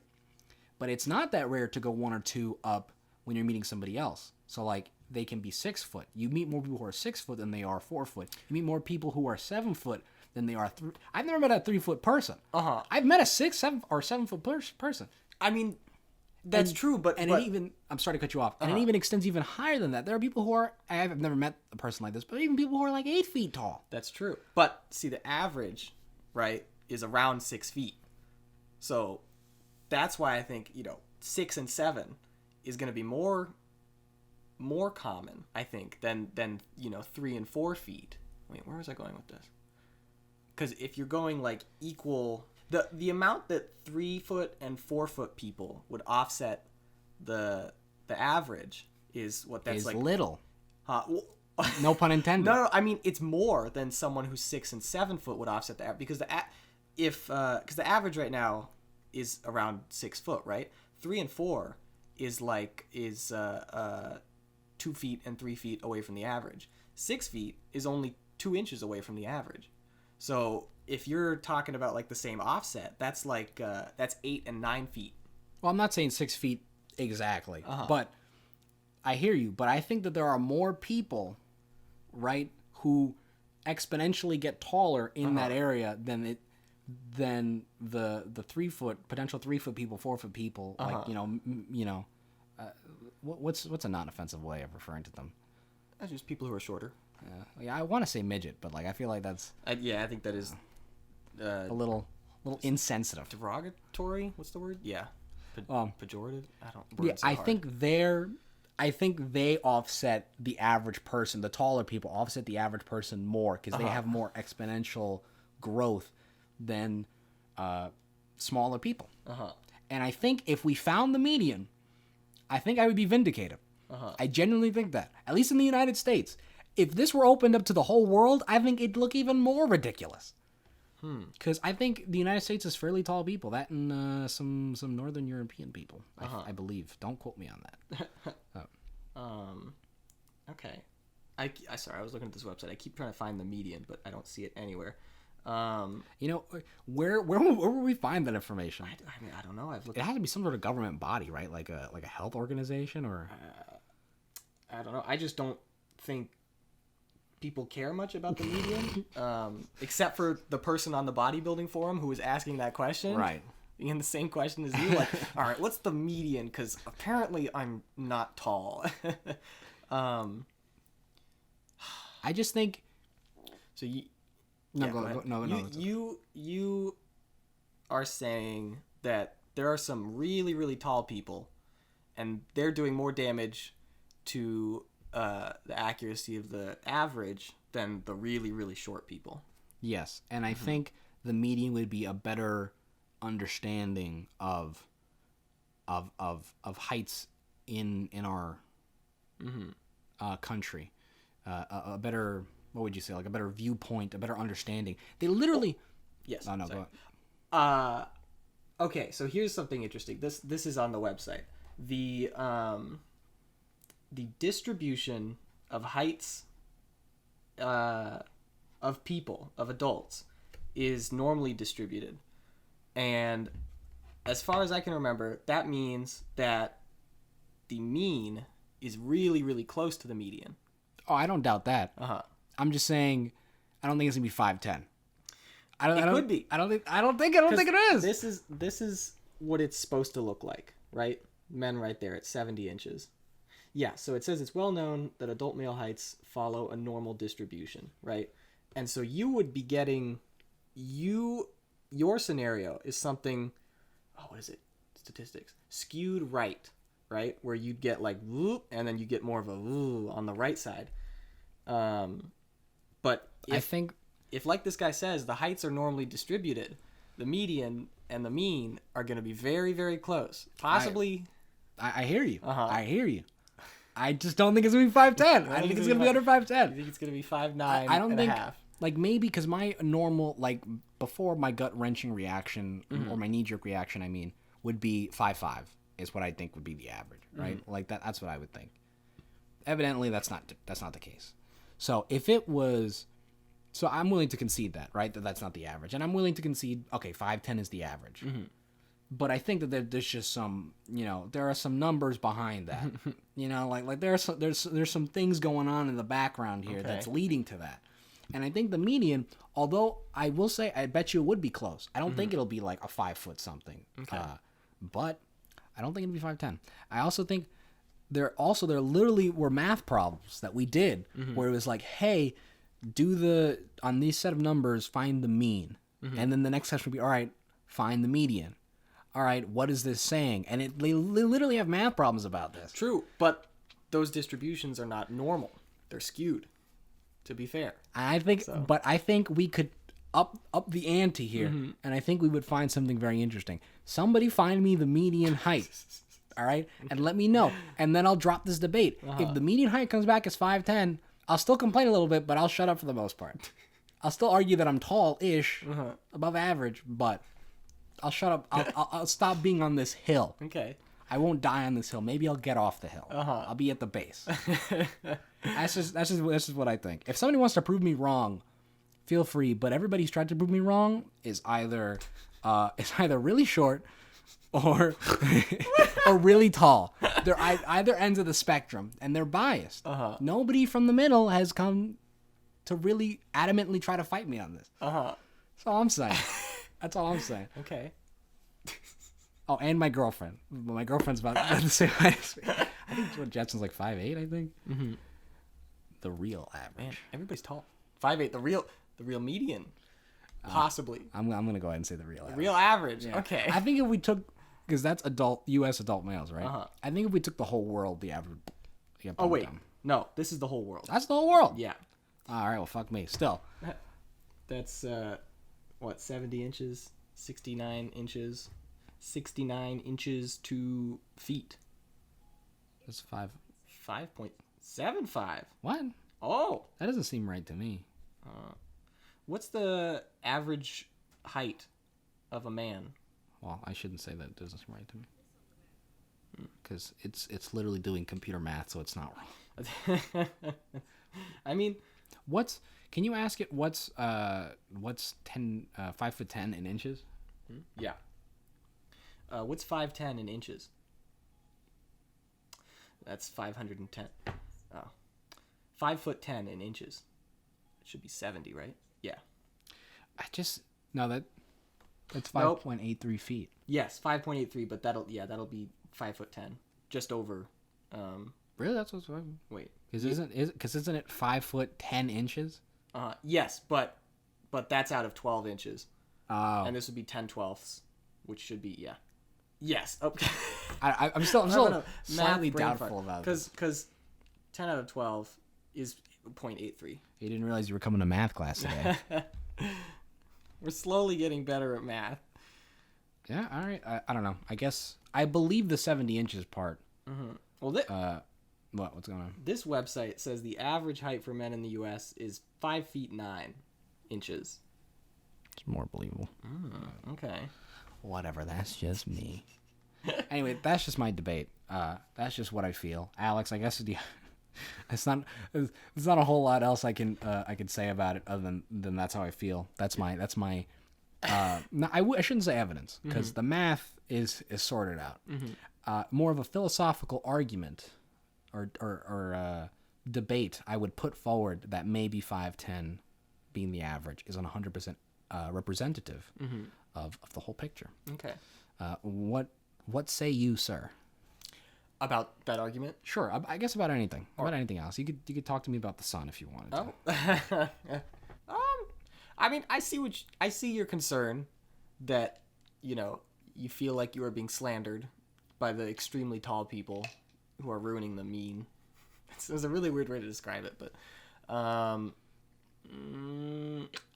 [SPEAKER 1] But it's not that rare to go 1 or 2 up when you're meeting somebody else. So like they can be 6 foot. You meet more people who are 6 foot than they are 4 foot. You meet more people who are 7 foot than they are 3. I've never met a 3 foot person. I've met a 6, 7, or 7 foot person.
[SPEAKER 2] I mean, that's true, but
[SPEAKER 1] it even, I'm sorry to cut you off, and it even extends even higher than that. There are people who are, I've never met a person like this, but even people who are like 8 feet tall.
[SPEAKER 2] That's true. But see, the average, right, is around 6 feet. So that's why I think 6 and 7 is going to be more common, I think, than 3 and 4 feet. Wait, where was I going with this? Because if you're going like equal, the amount that 3 foot and 4 foot people would offset the average is what that's
[SPEAKER 1] is
[SPEAKER 2] like
[SPEAKER 1] little.
[SPEAKER 2] No
[SPEAKER 1] pun intended.
[SPEAKER 2] No, I mean it's more than someone who's 6 and 7 foot would offset the average, because because the average right now is around 6 foot, right? 3 and 4 is 2 feet and 3 feet away from the average. 6 feet is only 2 inches away from the average. So if you're talking about like the same offset, that's like that's 8 and 9 feet.
[SPEAKER 1] Well, I'm not saying 6 feet exactly, but I hear you. But I think that there are more people, right, who exponentially get taller in that area than the 3 foot potential 3 foot people, 4 foot people. Like what's a non-offensive way of referring to them?
[SPEAKER 2] That's just people who are shorter.
[SPEAKER 1] Yeah, I want to say midget, but like I feel like that's
[SPEAKER 2] I think that is
[SPEAKER 1] a little insensitive.
[SPEAKER 2] Derogatory? What's the word? Yeah. Pejorative? I don't.
[SPEAKER 1] Yeah, I think they offset the average person. The taller people offset the average person more because they have more exponential growth than smaller people. And I think if we found the median, I think I would be vindicated. I genuinely think that, at least in the United States. If this were opened up to the whole world, I think it'd look even more ridiculous. Because I think the United States is fairly tall people. That and some Northern European people, I believe. Don't quote me on that.
[SPEAKER 2] Okay. Sorry, I was looking at this website. I keep trying to find the median, but I don't see it anywhere.
[SPEAKER 1] Where would we find that information?
[SPEAKER 2] I mean, I don't know. I've looked.
[SPEAKER 1] It has to be some sort of government body, right? Like a health organization, or
[SPEAKER 2] I don't know. I just don't think people care much about the median, except for the person on the bodybuilding forum who was asking that question.
[SPEAKER 1] Right.
[SPEAKER 2] And the same question as you, like, all right, what's the median? Because apparently I'm not tall.
[SPEAKER 1] I just think.
[SPEAKER 2] So you.
[SPEAKER 1] No.
[SPEAKER 2] You are saying that there are some really, really tall people, and they're doing more damage to the accuracy of the average than the really, really short people.
[SPEAKER 1] Yes, and I think the median would be a better understanding of heights in our country, a better. What would you say? Like a better viewpoint, a better understanding. They literally.
[SPEAKER 2] Yes.
[SPEAKER 1] Oh no. Sorry.
[SPEAKER 2] Go ahead. Okay, so here's something interesting. This is on the website. the distribution of heights of people, of adults, is normally distributed. And as far as I can remember, that means that the mean is really, really close to the median.
[SPEAKER 1] Oh, I don't doubt that.
[SPEAKER 2] Uh-huh.
[SPEAKER 1] I'm just saying, I don't think it's gonna be 5'10".
[SPEAKER 2] Could be.
[SPEAKER 1] I don't think it is.
[SPEAKER 2] This is what it's supposed to look like, right? Men right there at 70 inches. Yeah, so it says it's well known that adult male heights follow a normal distribution, right? And so you would be getting your scenario is something, what is it? Statistics. Skewed right? Where you'd get like whoop, and then you get more of a woo on the right side. But
[SPEAKER 1] I think
[SPEAKER 2] if, like this guy says, the heights are normally distributed, the median and the mean are going to be very, very close. Possibly.
[SPEAKER 1] I hear you.
[SPEAKER 2] Uh-huh.
[SPEAKER 1] I hear you. I just don't think it's going to be 5'10". I think it's going to be under 5'10".
[SPEAKER 2] You think it's going to be 5'9"
[SPEAKER 1] I don't
[SPEAKER 2] and
[SPEAKER 1] think,
[SPEAKER 2] a half?
[SPEAKER 1] like, maybe because my normal, like, before my gut-wrenching reaction, or my knee-jerk reaction, I mean, would be 5'5", is what I think would be the average, right? Like, that's what I would think. Evidently, that's not the case. So, if it was... So, I'm willing to concede that, right? That's not the average. And I'm willing to concede, okay, 5'10" is the average. But I think that there's just some, there are some numbers behind that. Like there's some things going on in the background here that's leading to that. And I think the median, although I will say, I bet you it would be close. I don't think it'll be like a 5 foot something.
[SPEAKER 2] Okay.
[SPEAKER 1] But I don't think it'll be 5'10". I also think there literally were math problems that we did where it was like, hey, on these set of numbers, find the mean. And then the next question would be, all right, find the median. All right, what is this saying? And they literally have math problems about this.
[SPEAKER 2] True, but those distributions are not normal. They're skewed, to be fair.
[SPEAKER 1] I think we could up the ante here, and I think we would find something very interesting. Somebody find me the median height, all right? And let me know, and then I'll drop this debate. If the median height comes back as 5'10", I'll still complain a little bit, but I'll shut up for the most part. I'll still argue that I'm tall-ish, above average, but... I'll shut up. I'll stop being on this hill.
[SPEAKER 2] Okay.
[SPEAKER 1] I won't die on this hill. Maybe I'll get off the hill. I'll be at the base. That's just what I think. If somebody wants to prove me wrong, feel free. But everybody who's tried to prove me wrong is either really short or or really tall. They're either ends of the spectrum, and they're biased. Nobody from the middle has come to really adamantly try to fight me on this. That's all I'm saying. That's all I'm saying.
[SPEAKER 2] Okay.
[SPEAKER 1] Oh, and my girlfriend. My girlfriend's about the same height as me. I think Jetson's like 5'8", I think. The real average.
[SPEAKER 2] Man, everybody's tall. 5'8", the real median. Possibly.
[SPEAKER 1] I'm going to go ahead and say the real average.
[SPEAKER 2] Real average.
[SPEAKER 1] Yeah.
[SPEAKER 2] Okay.
[SPEAKER 1] I think if we took... Because that's U.S. adult males, right? I think if we took the whole world, the average...
[SPEAKER 2] Oh, wait. No, this is the whole world.
[SPEAKER 1] That's the whole world?
[SPEAKER 2] Yeah.
[SPEAKER 1] All right, well, fuck me. Still.
[SPEAKER 2] That's... 70 inches, 69 inches, 69 inches to feet.
[SPEAKER 1] That's
[SPEAKER 2] 5.75.
[SPEAKER 1] What?
[SPEAKER 2] Oh.
[SPEAKER 1] That doesn't seem right to me.
[SPEAKER 2] What's the average height of a man?
[SPEAKER 1] Well, I shouldn't say that it doesn't seem right to me. Because it's literally doing computer math, so it's not wrong.
[SPEAKER 2] I mean...
[SPEAKER 1] Can you ask it what's 5'10" in inches?
[SPEAKER 2] Yeah. What's 5'10" in inches? That's 510. Oh. 5'10" in inches. It should be 70, right? Yeah.
[SPEAKER 1] That's 5.83 feet.
[SPEAKER 2] Yes, 5.83, but that'll be 5'10", just over.
[SPEAKER 1] Really? That's what's
[SPEAKER 2] wait.
[SPEAKER 1] Isn't it 5'10" inches?
[SPEAKER 2] Yes, but that's out of 12 inches.
[SPEAKER 1] Oh.
[SPEAKER 2] And this would be 10/12, which should be, yeah. Yes. Okay.
[SPEAKER 1] I'm still slightly doubtful about this.
[SPEAKER 2] Because 10 out of 12 is 0.83.
[SPEAKER 1] You didn't realize you were coming to math class today.
[SPEAKER 2] We're slowly getting better at math.
[SPEAKER 1] Yeah, all right. I don't know. I guess I believe the 70 inches part.
[SPEAKER 2] Well,
[SPEAKER 1] what's going on?
[SPEAKER 2] This website says the average height for men in the U.S. is 5 feet 9 inches.
[SPEAKER 1] It's more believable.
[SPEAKER 2] Okay.
[SPEAKER 1] Whatever. That's just me. Anyway, that's just my debate. That's just what I feel. Alex, I guess it's not a whole lot else I can say about it other than that's how I feel. That's my no, I shouldn't say evidence because the math is sorted out. More of a philosophical argument or debate I would put forward that maybe 5'10" being the average is 100% representative of the whole picture.
[SPEAKER 2] Okay.
[SPEAKER 1] What say you, sir?
[SPEAKER 2] About that argument?
[SPEAKER 1] Sure, I guess about anything. About anything else. You could talk to me about the sun if you wanted to.
[SPEAKER 2] Oh. I mean, I see your concern that, you feel like you are being slandered by the extremely tall people who are ruining the mean. It's a really weird way to describe it, but I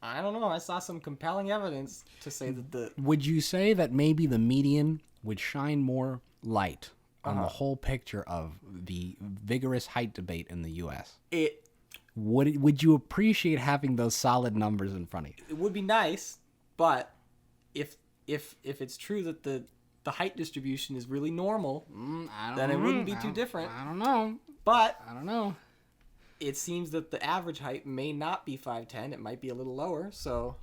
[SPEAKER 2] don't know. I saw some compelling evidence to say that
[SPEAKER 1] Would you say that maybe the median would shine more light on the whole picture of the vigorous height debate in the U.S.? Would you appreciate having those solid numbers in front of you?
[SPEAKER 2] It would be nice, but if it's true that the height distribution is really normal, then it wouldn't be too different.
[SPEAKER 1] I don't know.
[SPEAKER 2] But
[SPEAKER 1] I don't know.
[SPEAKER 2] It seems that the average height may not be 5'10". It might be a little lower. So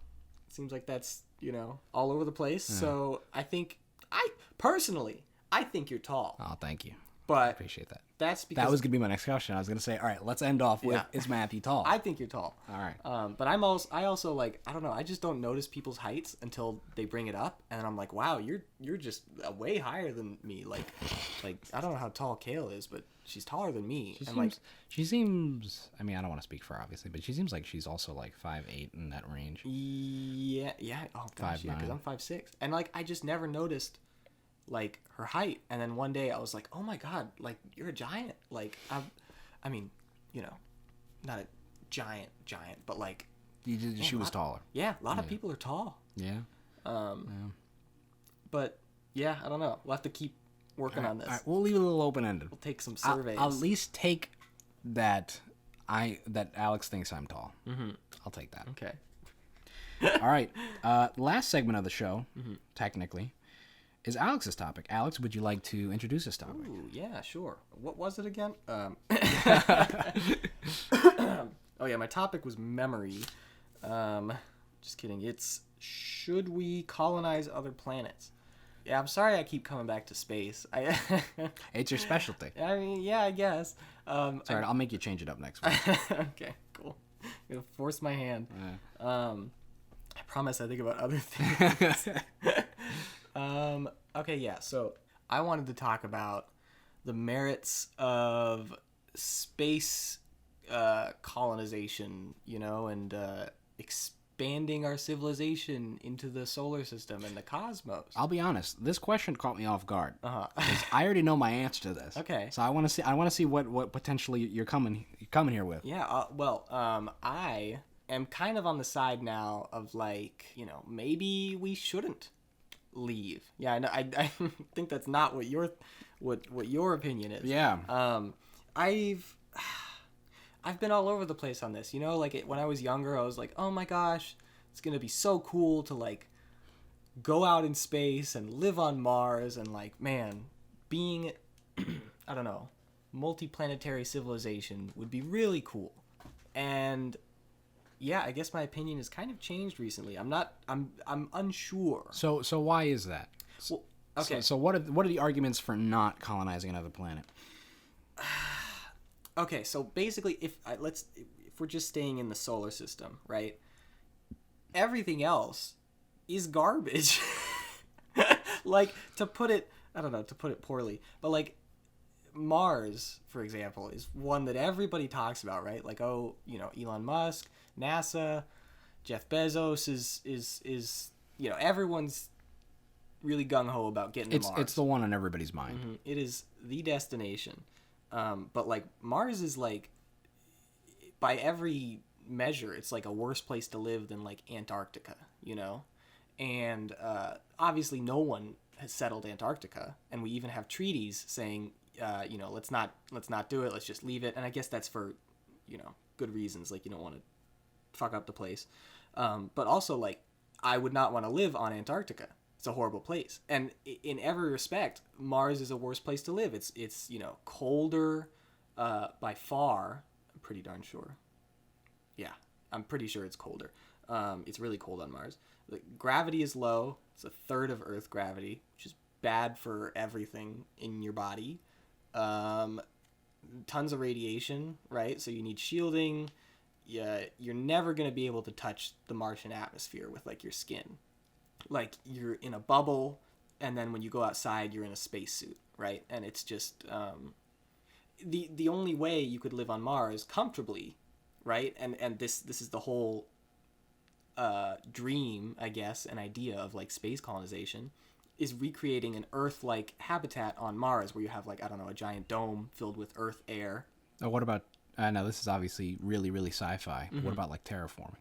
[SPEAKER 2] it seems like that's, all over the place. Yeah. So I think I think you're tall.
[SPEAKER 1] Oh, thank you.
[SPEAKER 2] But
[SPEAKER 1] I appreciate that.
[SPEAKER 2] That's because
[SPEAKER 1] that was gonna be my next question. I was gonna say, all right, let's end off with is Matthew tall?
[SPEAKER 2] I think you're tall.
[SPEAKER 1] All right.
[SPEAKER 2] But I also like, I don't know. I just don't notice people's heights until they bring it up, and I'm like, wow, you're just way higher than me. Like I don't know how tall Kale is, but she's taller than me.
[SPEAKER 1] She seems. I mean, I don't want to speak for her, obviously, but she seems like she's also like 5'8" in that range.
[SPEAKER 2] Yeah. Oh gosh, yeah, because I'm 5'6", and like I just never noticed like her height, and then one day I was like, oh my god, like you're a giant. Like I mean, not a giant, but like
[SPEAKER 1] she was taller.
[SPEAKER 2] Yeah, a lot of people are tall.
[SPEAKER 1] Yeah.
[SPEAKER 2] But yeah, I don't know. We'll have to keep working on this.
[SPEAKER 1] All right, we'll leave it a little open ended.
[SPEAKER 2] We'll take some surveys.
[SPEAKER 1] I'll at least take that Alex thinks I'm tall. I'll take that.
[SPEAKER 2] Okay.
[SPEAKER 1] All right. Last segment of the show, technically, is Alex's topic. Alex, would you like to introduce this topic?
[SPEAKER 2] Ooh, yeah, sure. What was it again? Oh yeah, my topic was memory. Just kidding. It's should we colonize other planets? Yeah, I'm sorry I keep coming back to space.
[SPEAKER 1] It's your specialty.
[SPEAKER 2] I mean, yeah, I guess.
[SPEAKER 1] Sorry, I'll make you change it up next week.
[SPEAKER 2] Okay, cool. I'm gonna force my hand. Yeah. I promise I think about other things. Okay, yeah, so I wanted to talk about the merits of space colonization, and expanding our civilization into the solar system and the cosmos.
[SPEAKER 1] I'll be honest, this question caught me off guard. Because I already know my answer to this.
[SPEAKER 2] Okay.
[SPEAKER 1] So I want to see what potentially you're coming here with.
[SPEAKER 2] Yeah, I am kind of on the side now of like, maybe we shouldn't leave. Yeah, I think that's not what your opinion is.
[SPEAKER 1] Yeah.
[SPEAKER 2] I've been all over the place on this. When I was younger, I was like, oh my gosh, it's gonna be so cool to like go out in space and live on Mars, and like, man, being I don't know, multiplanetary civilization would be really cool. And yeah, I guess my opinion has kind of changed recently. I'm unsure.
[SPEAKER 1] So why is that?
[SPEAKER 2] Well, okay.
[SPEAKER 1] So what are the arguments for not colonizing another planet?
[SPEAKER 2] Okay, so basically, if we're just staying in the solar system, right? Everything else is garbage. Like, to put it poorly, but like Mars, for example, is one that everybody talks about, right? Like, Elon Musk, NASA, Jeff Bezos is everyone's really gung-ho about getting to Mars.
[SPEAKER 1] It's the one on everybody's mind.
[SPEAKER 2] Mm-hmm. It is the destination. But like Mars is like, by every measure, it's like a worse place to live than like Antarctica, and obviously no one has settled Antarctica, and we even have treaties saying, let's not do it, let's just leave it. And I guess that's for, good reasons, like you don't want to fuck up the place. But also like I would not want to live on Antarctica. It's a horrible place, and in every respect, Mars is a worse place to live. It's colder, by far. I'm pretty darn sure. Yeah, I'm pretty sure it's colder. It's really cold on Mars. The gravity is low. It's a third of Earth gravity, which is bad for everything in your body. Tons of radiation, right? So you need shielding. Yeah, you're never going to be able to touch the Martian atmosphere with like your skin. Like you're in a bubble, and then when you go outside, you're in a spacesuit, right? And it's just the only way you could live on Mars comfortably, right? And this is the whole dream, I guess, an idea of like space colonization, is recreating an Earth-like habitat on Mars, where you have like, I don't know, a giant dome filled with Earth air.
[SPEAKER 1] Oh, what about? Now this is obviously really, really sci-fi. Mm-hmm. What about like terraforming?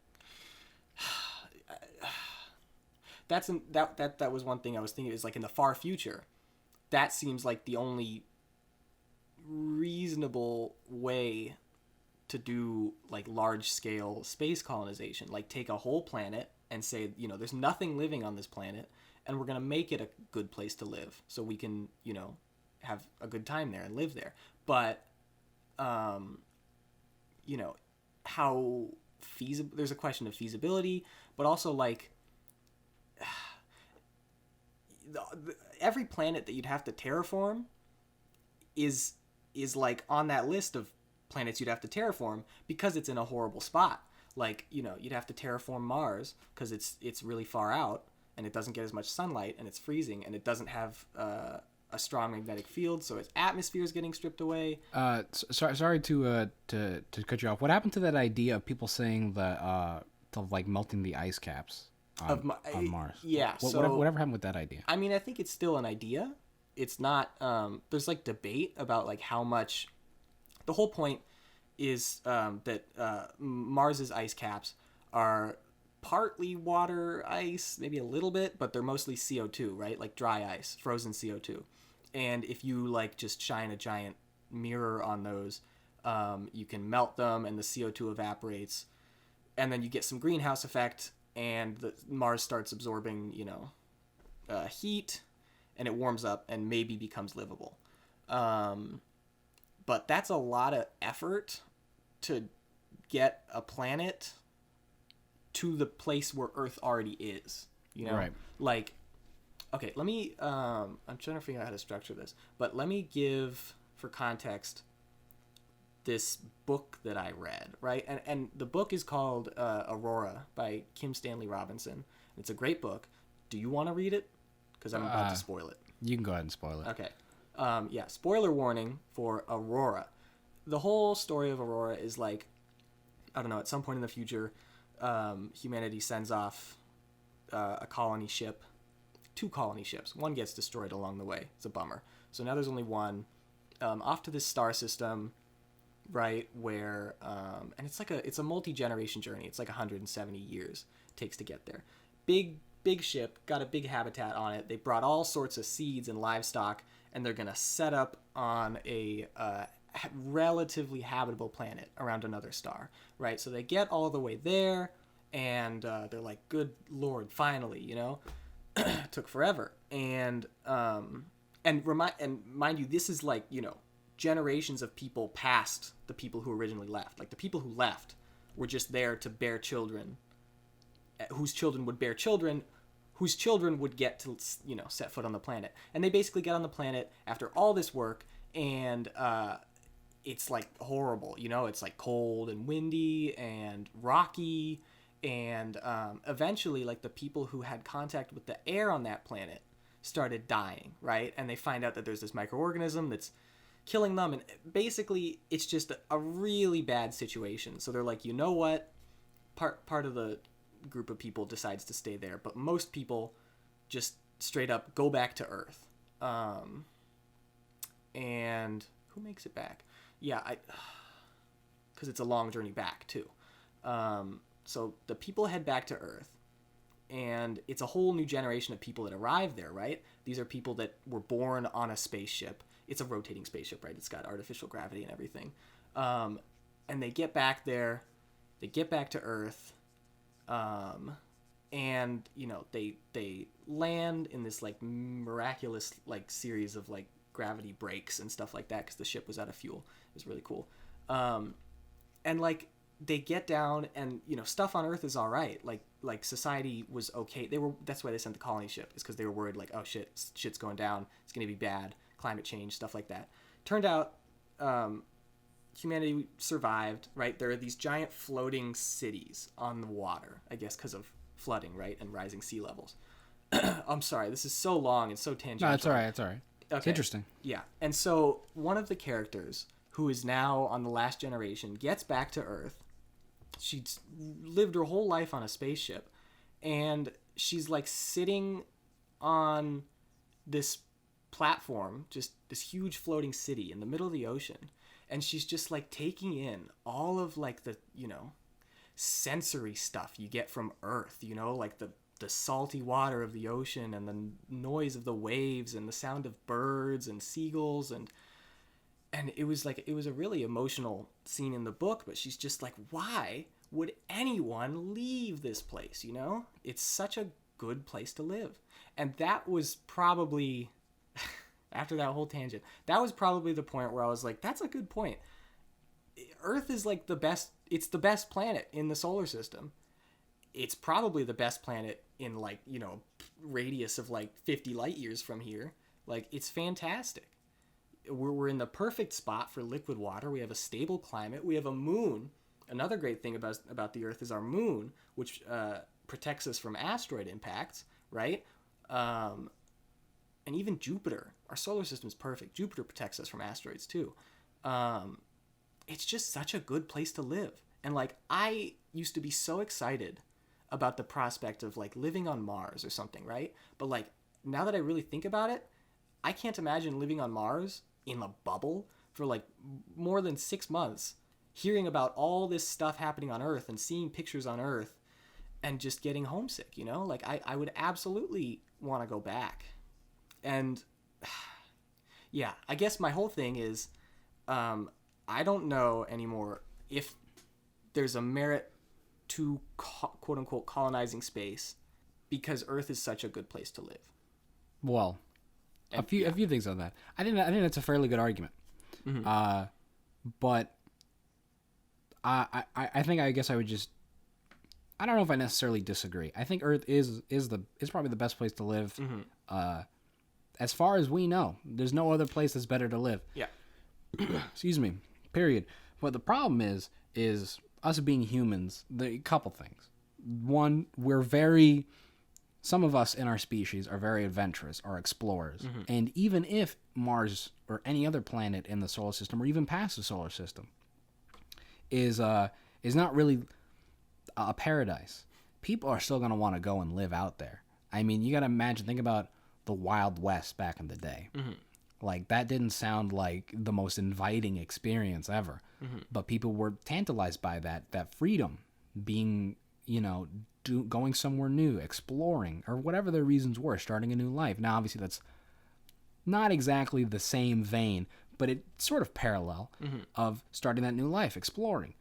[SPEAKER 2] That was one thing I was thinking, is like in the far future, that seems like the only reasonable way to do like large scale space colonization. Like take a whole planet and say, there's nothing living on this planet, and we're going to make it a good place to live so we can, have a good time there and live there. But how feasible, there's a question of feasibility, but also like every planet that you'd have to terraform is like on that list of planets you'd have to terraform because it's in a horrible spot. Like, you'd have to terraform Mars because it's really far out, and it doesn't get as much sunlight, and it's freezing, and it doesn't have a strong magnetic field, so its atmosphere is getting stripped away.
[SPEAKER 1] Sorry to cut you off. What happened to that idea of people saying that of like melting the ice caps on Mars?
[SPEAKER 2] Yeah.
[SPEAKER 1] Whatever happened with that idea?
[SPEAKER 2] I mean, I think it's still an idea. It's not. There's like debate about like how much. The whole point is that Mars's ice caps are partly water ice, maybe a little bit, but they're mostly CO2, right? Like dry ice, frozen CO2. And if you like just shine a giant mirror on those, you can melt them, and the CO2 evaporates, and then you get some greenhouse effect, and Mars starts absorbing, heat, and it warms up and maybe becomes livable. But that's a lot of effort to get a planet to the place where Earth already is,
[SPEAKER 1] Right.
[SPEAKER 2] Like, okay, let me, I'm trying to figure out how to structure this, but let me give, for context, this book that I read, right? And the book is called Aurora by Kim Stanley Robinson. It's a great book. Do you want to read it? Because I'm about to spoil it.
[SPEAKER 1] You can go ahead and spoil it.
[SPEAKER 2] Okay. Yeah, spoiler warning for Aurora. The whole story of Aurora is like, I don't know, at some point in the future, humanity sends off a colony ship, 2 colony ships. One gets destroyed along the way. It's a bummer. So now there's only one, off to this star system, right, where, and it's a multi-generation journey. It's like 170 years it takes to get there. Big ship, got a big habitat on it. They brought all sorts of seeds and livestock, and they're going to set up on a relatively habitable planet around another star, right? So they get all the way there, and they're like, good Lord, finally, took forever. And mind you, this is like, generations of people past the people who originally left. Like the people who left were just there to bear children, whose children would bear children, whose children would get to, set foot on the planet. And they basically get on the planet after all this work, and it's like horrible, it's like cold and windy and rocky, and eventually like the people who had contact with the air on that planet started dying, right? And they find out that there's this microorganism that's killing them, and basically it's just a really bad situation. So they're like, you know what, part of the group of people decides to stay there, but most people just straight up go back to Earth. And who makes it back? Yeah, because it's a long journey back too. So the people head back to Earth, and it's a whole new generation of people that arrive there, right? These are people that were born on a spaceship. It's a rotating spaceship, right? It's got artificial gravity and everything. And they get back there. They get back to Earth. and they land in this like miraculous like series of like gravity breaks and stuff like that because the ship was out of fuel. It was really cool. And like they get down, and stuff on Earth is all right. Like society was okay. That's why they sent the colony ship, is because they were worried like, oh shit's going down. It's gonna be bad. Climate change, stuff like that. Turned out, humanity survived. Right, there are these giant floating cities on the water, I guess because of flooding, right, and rising sea levels. I'm sorry, this is so long and so tangential.
[SPEAKER 1] No, it's all right. It's all right. Okay. It's interesting.
[SPEAKER 2] Yeah, and so one of the characters, who is now on the last generation, gets back to Earth. She's lived her whole life on a spaceship, and she's like sitting on this platform, just this huge floating city in the middle of the ocean, and she's just like taking in all of like the sensory stuff you get from Earth, like the salty water of the ocean, and the noise of the waves, and the sound of birds and seagulls, and it was a really emotional scene in the book. But she's just like, why would anyone leave this place? It's such a good place to live. And that was probably after that whole tangent, that was probably the point where I was like, that's a good point. Earth is like it's the best planet in the solar system. It's probably the best planet in like, radius of like 50 light years from here. Like, it's fantastic. We're in the perfect spot for liquid water. We have a stable climate. We have a moon. Another great thing about the Earth is our moon, which protects us from asteroid impacts, right? And even Jupiter. Our solar system is perfect. Jupiter protects us from asteroids too. It's just such a good place to live. And like, I used to be so excited about the prospect of like living on Mars or something, right? But like, now that I really think about it, I can't imagine living on Mars in a bubble for like more than 6 months, hearing about all this stuff happening on Earth and seeing pictures on Earth and just getting homesick, Like, I would absolutely want to go back. And yeah, I guess my whole thing is, I don't know anymore if there's a merit to quote unquote colonizing space, because Earth is such a good place to live.
[SPEAKER 1] Well, a few things on that. I think that's a fairly good argument. Mm-hmm. But I think, I guess I would just, I don't know if I necessarily disagree. I think Earth is probably the best place to live. Mm-hmm. As far as we know, there's no other place that's better to live.
[SPEAKER 2] Yeah.
[SPEAKER 1] Excuse me. Period. But the problem is us being humans. A couple things. One, some of us in our species are very adventurous, are explorers. Mm-hmm. And even if Mars or any other planet in the solar system, or even past the solar system, is not really a paradise, people are still going to want to go and live out there. I mean, you got to think about the Wild West back in the day. Mm-hmm. Like, that didn't sound like the most inviting experience ever. Mm-hmm. But people were tantalized by that freedom, being, going somewhere new, exploring, or whatever their reasons were, starting a new life. Now, obviously, that's not exactly the same vein, but it's sort of parallel of starting that new life, exploring.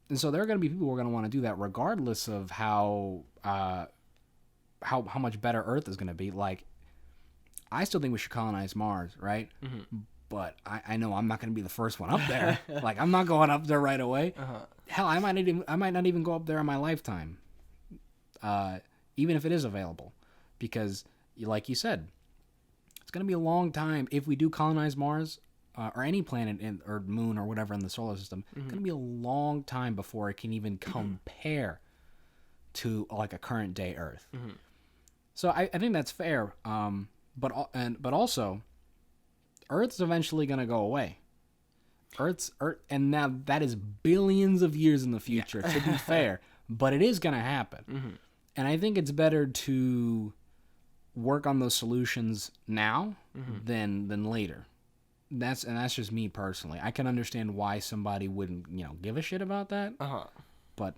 [SPEAKER 1] And so there are going to be people who are going to want to do that regardless of how much better Earth is going to be. Like, I still think we should colonize Mars, right? Mm-hmm. But I know I'm not going to be the first one up there. Like, I'm not going up there right away. Uh-huh. Hell, I might not even go up there in my lifetime, even if it is available, because, like you said, it's going to be a long time if we do colonize Mars or any planet or moon or whatever in the solar system. Mm-hmm. It's going to be a long time before it can even compare to like a current day Earth. Mm-hmm. So I think that's fair. But also, Earth's eventually going to go away. Earth, and now that is billions of years in the future, to be fair, but it is going to happen. Mm-hmm. And I think it's better to work on those solutions now than later. That's just me personally. I can understand why somebody wouldn't, give a shit about that. Uh-huh. But,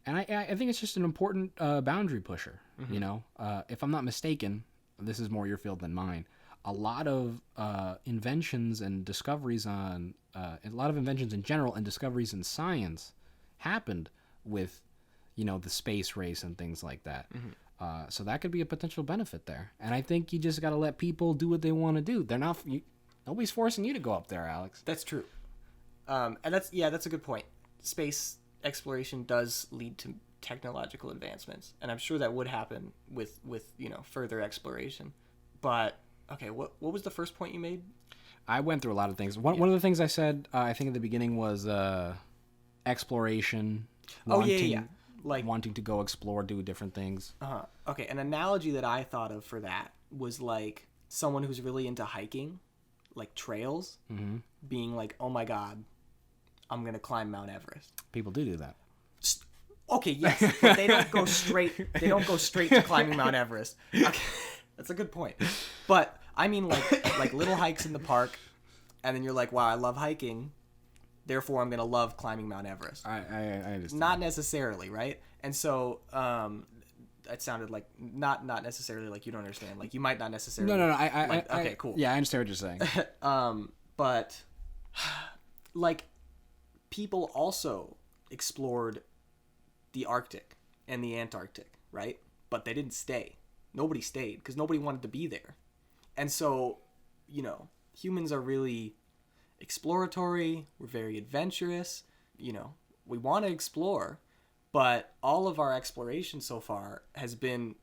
[SPEAKER 1] and I think it's just an important boundary pusher. Mm-hmm. If I'm not mistaken, this is more your field than mine. A lot of inventions and discoveries a lot of inventions in general and discoveries in science happened with, the space race and things like that. So that could be a potential benefit there. And I think you just got to let people do what they want to do. They're not, nobody's forcing you to go up there, Alex.
[SPEAKER 2] That's true. And that's a good point. Space exploration does lead to technological advancements, and I'm sure that would happen with further exploration. But okay, what was the first point you made?
[SPEAKER 1] I went through a lot of things. One of the things I said, I think at the beginning was exploration.
[SPEAKER 2] Like
[SPEAKER 1] wanting to go explore, do different things.
[SPEAKER 2] Okay, an analogy that I thought of for that was like someone who's really into hiking, like trails, being like, oh my god, I'm gonna climb Mount Everest.
[SPEAKER 1] People do that.
[SPEAKER 2] Okay, yes, but they don't go straight. They don't go straight to climbing Mount Everest. Okay, that's a good point. But I mean, like little hikes in the park, and then you're like, wow, I love hiking. Therefore, I'm going to love climbing Mount Everest.
[SPEAKER 1] I understand.
[SPEAKER 2] Not necessarily, right? And so that sounded like not necessarily like you don't understand. Like you might not necessarily.
[SPEAKER 1] No.
[SPEAKER 2] Okay, cool.
[SPEAKER 1] Yeah, I understand what you're saying.
[SPEAKER 2] But like people also explored the Arctic and the Antarctic, right? But they didn't stay. Nobody stayed because nobody wanted to be there. And so, humans are really exploratory, we're very adventurous, we want to explore, but all of our exploration so far has been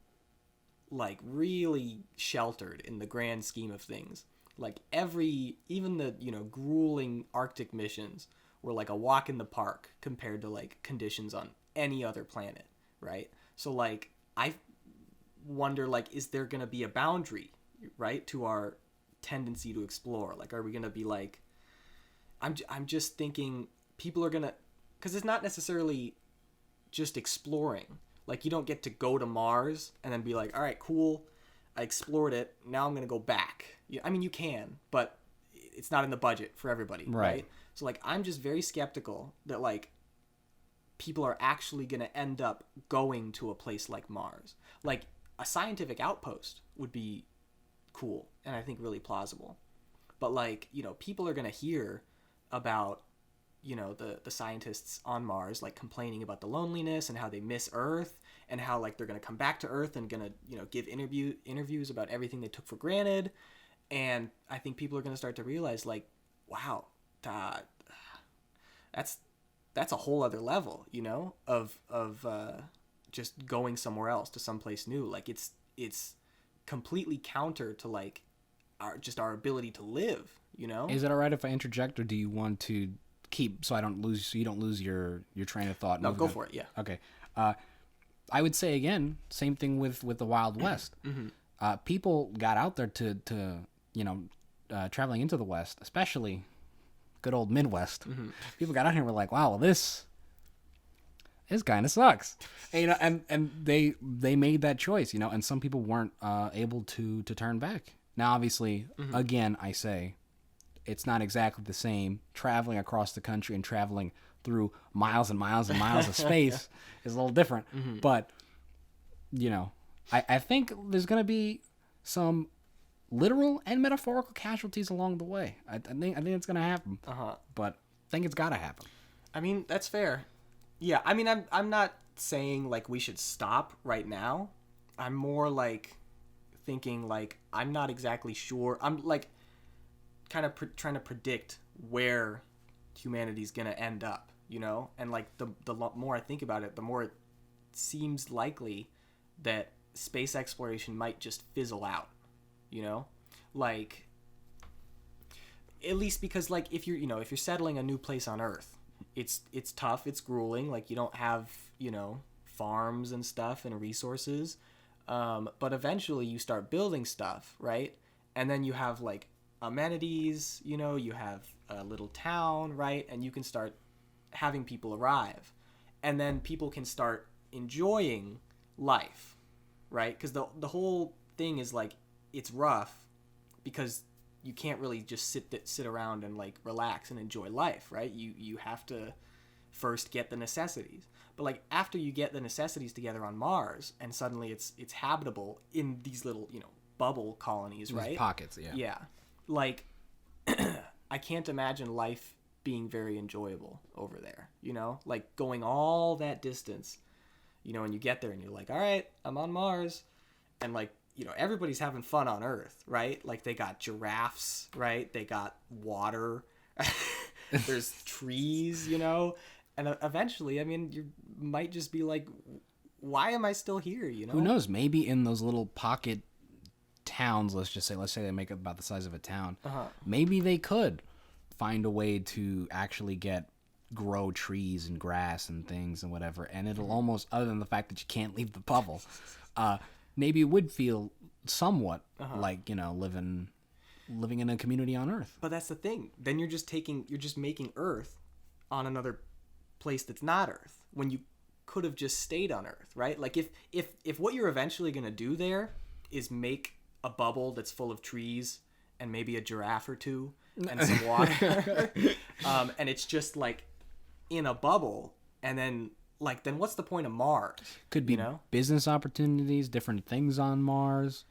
[SPEAKER 2] like really sheltered in the grand scheme of things. Like even the grueling Arctic missions were like a walk in the park compared to like conditions on any other planet, right? So like I wonder, like, is there gonna be a boundary, right, to our tendency to explore? Like, are we gonna be like, I'm just thinking people are gonna, because it's not necessarily just exploring. Like, you don't get to go to Mars and then be like, all right, cool, I explored it, now I'm gonna go back. I mean, you can, but it's not in the budget for everybody, right? So like, I'm just very skeptical that like people are actually gonna end up going to a place like Mars. Like, a scientific outpost would be cool and I think really plausible, but like, people are gonna hear about the scientists on Mars like complaining about the loneliness and how they miss Earth and how like they're gonna come back to Earth and gonna give interviews about everything they took for granted. And I think people are gonna start to realize like, wow, that's a whole other level of just going somewhere else to someplace new. Like it's completely counter to like our ability to live.
[SPEAKER 1] Is it all right if I interject, or do you want to keep so you don't lose your train of thought?
[SPEAKER 2] No, go for it. Yeah.
[SPEAKER 1] Okay. I would say again, same thing with the Wild West. People got out there to traveling into the West, especially good old Midwest. People got out here and were like, wow, well, this kind of sucks. And, and they made that choice, and some people weren't able to turn back. Now, obviously, again, I say it's not exactly the same. Traveling across the country and traveling through miles and miles and miles of space is a little different. But, I think there's going to be some literal and metaphorical casualties along the way. I think it's going to happen. But I think it's got to happen.
[SPEAKER 2] I mean, that's fair. Yeah, I mean, I'm not saying like we should stop right now. I'm more like thinking like I'm not exactly sure. I'm like kind of trying to predict where humanity's gonna end up, and like the more I think about it, the more it seems likely that space exploration might just fizzle out, like at least because like if you're settling a new place on Earth, it's tough, it's grueling, like you don't have farms and stuff and resources, but eventually you start building stuff, right? And then you have like amenities, you have a little town, right? And you can start having people arrive, and then people can start enjoying life, right? Because the whole thing is like, it's rough because you can't really just sit around and like relax and enjoy life, right? You have to first get the necessities. But like after you get the necessities together on Mars, and suddenly it's habitable in these little bubble colonies, right?
[SPEAKER 1] These pockets, yeah.
[SPEAKER 2] Yeah, like I can't imagine life being very enjoyable over there. Like going all that distance you know, and you get there and you're like, all right, I'm on Mars. And like, you know, everybody's having fun on Earth, right? Like they got giraffes, right? They got water. There's trees, you know? And eventually, I mean, you might just be like, why am I still here, you know?
[SPEAKER 1] Who knows? Maybe in those little pocket towns, let's say they make it about the size of a town, maybe they could find a way to actually grow trees and grass and things and whatever, and it'll almost, other than the fact that you can't leave the bubble, maybe it would feel somewhat like, you know, living in a community on Earth.
[SPEAKER 2] But that's the thing. Then you're just making Earth on another place that's not Earth, when you could have just stayed on Earth, right? Like if what you're eventually going to do there is make a bubble that's full of trees and maybe a giraffe or two and some water, and it's just like in a bubble, and then what's the point of Mars?
[SPEAKER 1] Could be,
[SPEAKER 2] you know?
[SPEAKER 1] Business opportunities, different things on Mars.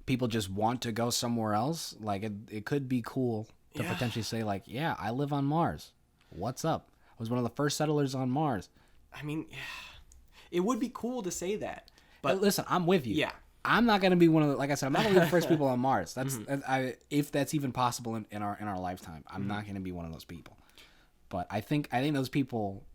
[SPEAKER 1] People just want to go somewhere else. Like it could be cool to potentially say like, yeah, I live on Mars. What's up? I was one of the first settlers on Mars.
[SPEAKER 2] I mean, it would be cool to say that. But
[SPEAKER 1] listen, I'm with you.
[SPEAKER 2] Yeah.
[SPEAKER 1] I'm not going to be one of the, like I said, I'm not going to be the first people on Mars. That's if that's even possible in our lifetime. I'm not going to be one of those people. But I think those people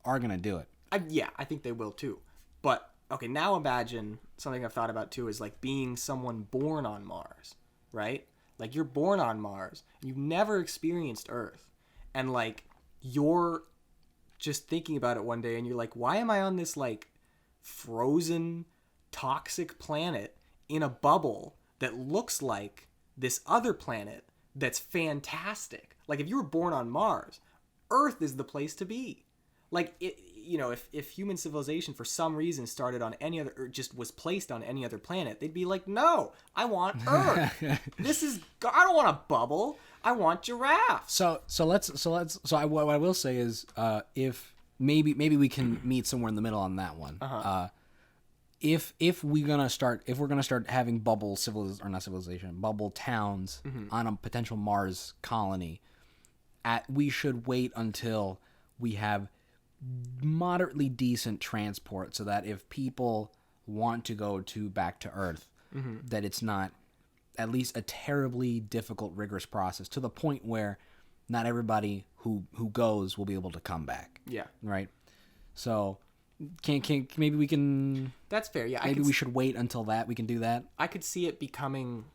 [SPEAKER 1] are going to do it.
[SPEAKER 2] I think they will too. But okay, now imagine something I've thought about too is like being someone born on Mars, right? Like you're born on Mars, you've never experienced Earth, and like you're just thinking about it one day and you're like, why am I on this like frozen toxic planet in a bubble that looks like this other planet that's fantastic? Like if you were born on Mars, Earth is the place to be. Like it, you know, if human civilization for some reason started on any other, or just was placed on any other planet, they'd be like, no, I want Earth. I don't want a bubble. I want giraffes.
[SPEAKER 1] So what I will say is, if maybe we can meet somewhere in the middle on that one. If we're gonna start having bubble towns on a potential Mars colony, we should wait until we have moderately decent transport, so that if people want to go back to Earth, that it's not at least a terribly difficult, rigorous process, to the point where not everybody who goes will be able to come back.
[SPEAKER 2] Yeah.
[SPEAKER 1] Right. So maybe we can.
[SPEAKER 2] That's fair. Yeah.
[SPEAKER 1] Maybe we should wait until that. We can do that.
[SPEAKER 2] I could see it becoming.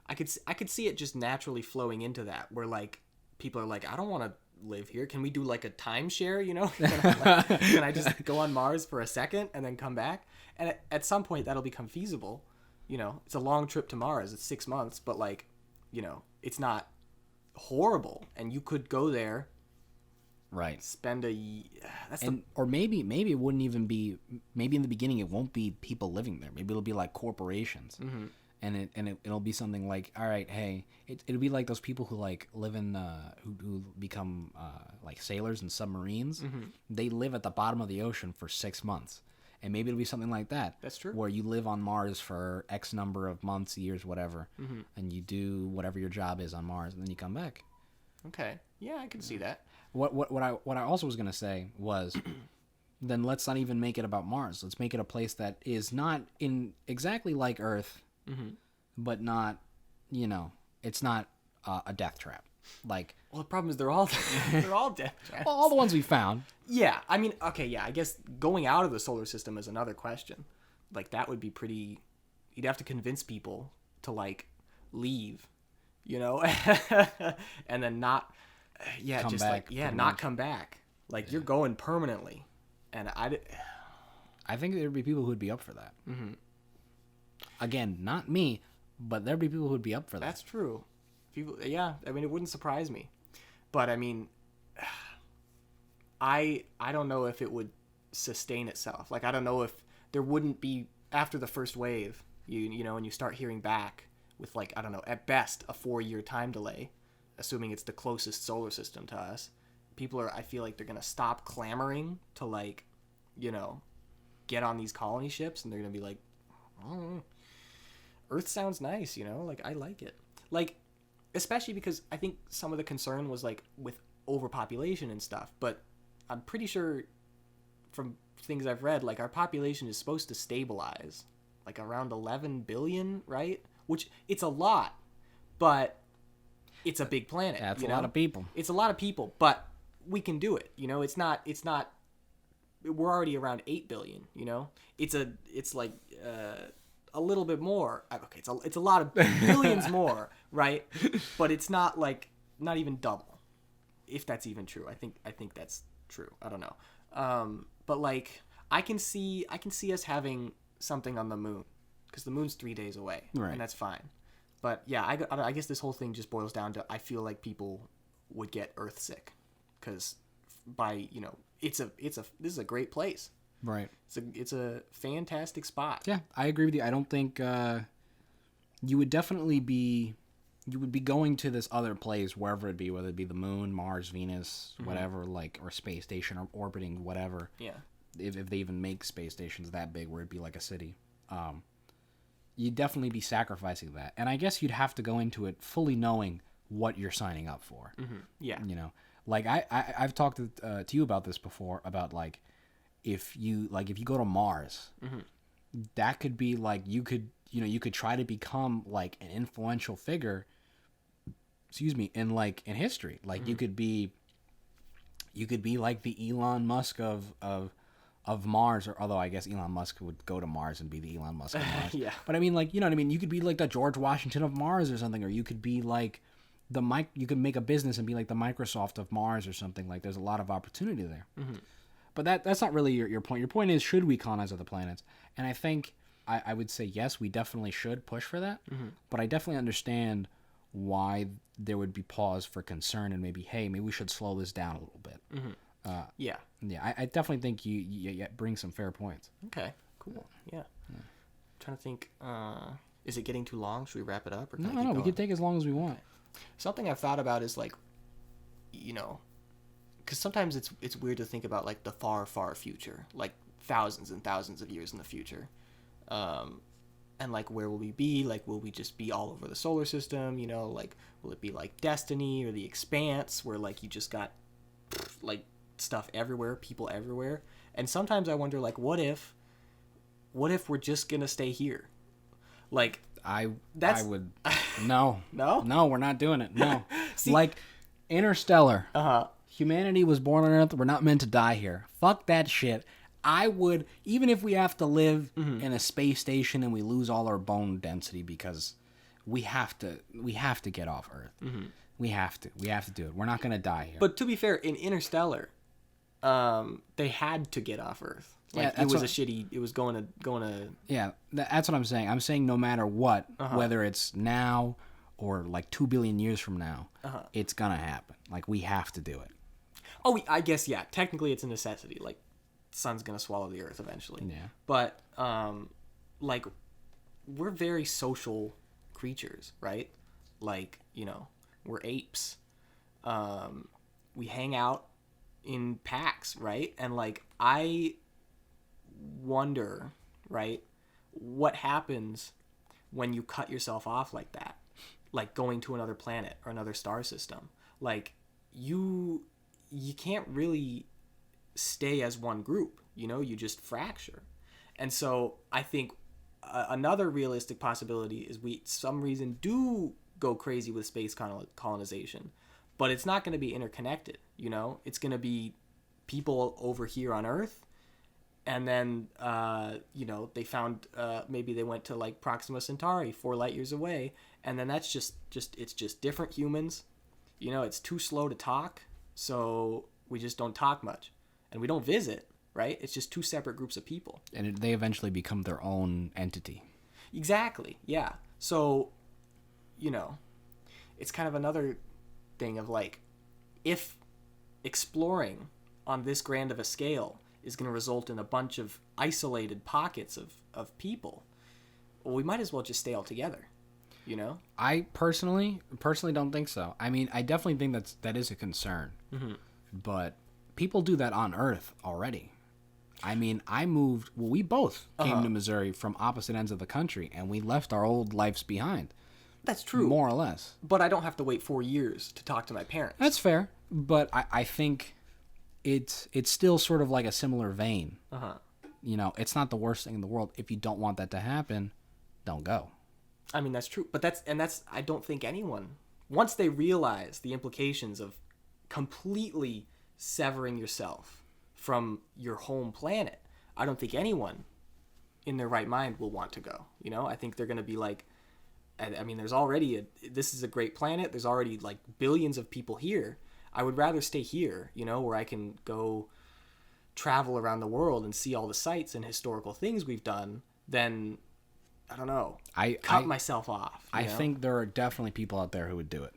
[SPEAKER 2] I could see it just naturally flowing into that, where like people are like, I don't want to live here. Can we do like a timeshare? You know, can I just go on Mars for a second and then come back? And at some point that'll become feasible. You know, it's a long trip to Mars. It's 6 months, but like, you know, it's not horrible, and you could go there.
[SPEAKER 1] Right.
[SPEAKER 2] Spend
[SPEAKER 1] or maybe it wouldn't even be. Maybe in the beginning it won't be people living there. Maybe it'll be like corporations, and it'll be something like, all right, hey, it'll be like those people who like live in who become like sailors in submarines. They live at the bottom of the ocean for 6 months, and maybe it'll be something like that.
[SPEAKER 2] That's true.
[SPEAKER 1] Where you live on Mars for X number of months, years, whatever, and you do whatever your job is on Mars, and then you come back.
[SPEAKER 2] Okay. Yeah, I can see that.
[SPEAKER 1] What I also was gonna say was, then let's not even make it about Mars. Let's make it a place that is not in exactly like Earth, but not, you know, it's not a death trap. Like,
[SPEAKER 2] well, the problem is they're all death traps.
[SPEAKER 1] Well, all the ones we found.
[SPEAKER 2] Yeah, I mean, okay, yeah, I guess going out of the solar system is another question. Like that would be pretty. You'd have to convince people to like leave, you know, and then not. Yeah,
[SPEAKER 1] come
[SPEAKER 2] just
[SPEAKER 1] back,
[SPEAKER 2] like not come back. Like you're going permanently, and
[SPEAKER 1] I think there'd be people who'd be up for that. Again, not me, but there'd be people who'd be up for that.
[SPEAKER 2] That's true. People, yeah. I mean, it wouldn't surprise me, but I mean, I don't know if it would sustain itself. Like I don't know if there wouldn't be, after the first wave, you know, and you start hearing back with like, I don't know, at best a 4-year time delay, assuming it's the closest solar system to us. I feel like they're going to stop clamoring to like, you know, get on these colony ships, and they're going to be like, oh, Earth sounds nice, you know, like I like it. Like, especially because I think some of the concern was like with overpopulation and stuff, but I'm pretty sure from things I've read, like our population is supposed to stabilize like around 11 billion, right? Which it's a lot, but it's a big planet.
[SPEAKER 1] That's
[SPEAKER 2] you
[SPEAKER 1] a
[SPEAKER 2] know?
[SPEAKER 1] lot of people.
[SPEAKER 2] It's a lot of people, but we can do it. You know, it's not. We're already around 8 billion. You know, it's like a little bit more. Okay, it's a lot of billions more, right? But it's not even double, if that's even true. I think that's true. I don't know. But like I can see us having something on the moon, because the moon's 3 days away,
[SPEAKER 1] right?
[SPEAKER 2] And that's fine. But yeah, I guess this whole thing just boils down to I feel like people would get Earth sick, because this is a great place.
[SPEAKER 1] Right.
[SPEAKER 2] It's a fantastic spot.
[SPEAKER 1] Yeah, I agree with you. I don't think you would definitely be going to this other place, wherever it be, whether it be the moon, Mars, Venus, whatever, like, or space station, or orbiting, whatever.
[SPEAKER 2] Yeah.
[SPEAKER 1] If they even make space stations that big where it'd be like a city, you'd definitely be sacrificing that. And I guess you'd have to go into it fully knowing what you're signing up for.
[SPEAKER 2] Mm-hmm. Yeah.
[SPEAKER 1] You know, like I've talked to you about this before, about like if you go to Mars, that could be like you could try to become like an influential figure, in history. Like you could be like the Elon Musk of Mars, or although I guess Elon Musk would go to Mars and be the Elon Musk of Mars.
[SPEAKER 2] Yeah.
[SPEAKER 1] But I mean, like, you know what I mean? You could be like the George Washington of Mars or something, or you could be like you could make a business and be like the Microsoft of Mars or something. Like, there's a lot of opportunity there. Mm-hmm. But that's not really your point. Your point is, should we colonize other planets? And I think I would say yes, we definitely should push for that. Mm-hmm. But I definitely understand why there would be pause for concern, and maybe we should slow this down a little bit. Mm-hmm.
[SPEAKER 2] Yeah.
[SPEAKER 1] I definitely think you bring some fair points.
[SPEAKER 2] Okay, cool. Yeah. I'm trying to think, is it getting too long? Should we wrap it up? Or
[SPEAKER 1] No, we can take as long as we want.
[SPEAKER 2] Okay. Something I've thought about is, like, you know, because sometimes it's weird to think about, like, the far, far future, like thousands and thousands of years in the future. And, like, where will we be? Like, will we just be all over the solar system? You know, like, will it be like Destiny or The Expanse, where, like, you just got, like, stuff everywhere, people everywhere? And sometimes I wonder, like, what if we're just gonna stay here? Like,
[SPEAKER 1] I would no we're not doing it. No. See, like Interstellar. Humanity was born on Earth. We're not meant to die here. Fuck that shit. I would, even if we have to live in a space station and we lose all our bone density, because we have to get off Earth. We have to do it. We're not gonna die here.
[SPEAKER 2] But to be fair, in Interstellar, they had to get off Earth. Like, it was going to.
[SPEAKER 1] Yeah, that's what I'm saying. I'm saying no matter what, whether it's now or like 2 billion years from now, it's gonna happen. Like, we have to do it.
[SPEAKER 2] Oh, I guess, yeah. Technically, it's a necessity. Like, the sun's gonna swallow the Earth eventually.
[SPEAKER 1] Yeah.
[SPEAKER 2] But like, we're very social creatures, right? Like, you know, we're apes. We hang out in packs, right? And, like, I wonder, right, what happens when you cut yourself off like that, like going to another planet or another star system. Like, you can't really stay as one group, you know, you just fracture. And so I think another realistic possibility is we some reason do go crazy with space colonization, but it's not going to be interconnected, you know? It's going to be people over here on Earth, and then, you know, they found, maybe they went to, like, Proxima Centauri, 4 light years away, and then that's it's just different humans. You know, it's too slow to talk, so we just don't talk much. And we don't visit, right? It's just 2 separate groups of people.
[SPEAKER 1] And they eventually become their own entity.
[SPEAKER 2] Exactly, yeah. So, you know, it's kind of another thing of, like, if exploring on this grand of a scale is going to result in a bunch of isolated pockets of people, well, we might as well just stay all together, you know?
[SPEAKER 1] I personally don't think so. I mean, I definitely think that is a concern. But people do that on Earth already. I mean, we both came to Missouri from opposite ends of the country, and we left our old lives behind.
[SPEAKER 2] That's true.
[SPEAKER 1] More or less.
[SPEAKER 2] But I don't have to wait 4 years to talk to my parents.
[SPEAKER 1] That's fair. But I think it's still sort of like a similar vein.
[SPEAKER 2] Uh-huh.
[SPEAKER 1] You know, it's not the worst thing in the world. If you don't want that to happen, don't go.
[SPEAKER 2] I mean, that's true. But that's I don't think anyone, once they realize the implications of completely severing yourself from your home planet, I don't think anyone in their right mind will want to go. You know, I think they're going to be like, I mean, this is a great planet. There's already like billions of people here. I would rather stay here, you know, where I can go travel around the world and see all the sights and historical things we've done than, I don't know, cut myself off.
[SPEAKER 1] I think there are definitely people out there who would do it.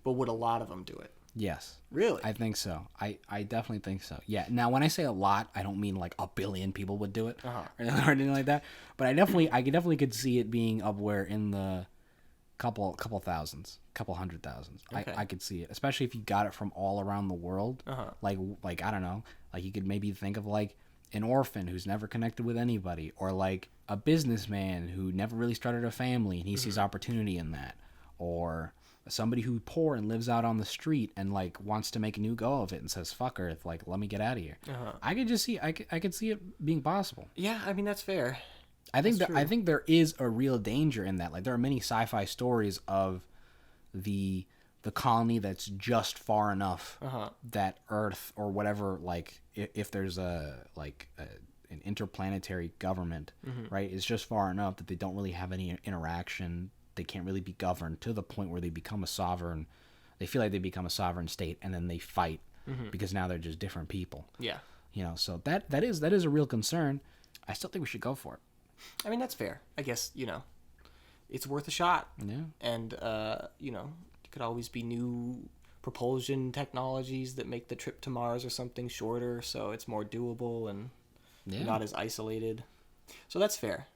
[SPEAKER 2] But would a lot of them do it?
[SPEAKER 1] Yes.
[SPEAKER 2] Really?
[SPEAKER 1] I think so. I definitely think so. Yeah. Now, when I say a lot, I don't mean like a billion people would do it or anything like that. But I definitely could see it being up where in the couple thousands, couple 100,000. Okay. I could see it, especially if you got it from all around the world. Like I don't know, like you could maybe think of like an orphan who's never connected with anybody, or like a businessman who never really started a family and he sees opportunity in that, or somebody who's poor and lives out on the street and like wants to make a new go of it and says fuck earth, like let me get out of here. I could just see I could see it being possible.
[SPEAKER 2] Yeah, I mean, that's fair.
[SPEAKER 1] I think there is a real danger in that. Like there are many sci-fi stories of the colony that's just far enough that Earth or whatever, like if there's an interplanetary government, right, is just far enough that they don't really have any interaction. They can't really be governed to the point where they become a sovereign. They feel like they become a sovereign state, and then they fight because now they're just different people.
[SPEAKER 2] Yeah,
[SPEAKER 1] you know. So that is a real concern. I still think we should go for it.
[SPEAKER 2] I mean, that's fair. I guess, you know, it's worth a shot.
[SPEAKER 1] Yeah.
[SPEAKER 2] And you know, there could always be new propulsion technologies that make the trip to Mars or something shorter, so it's more doable and not as isolated. So that's fair.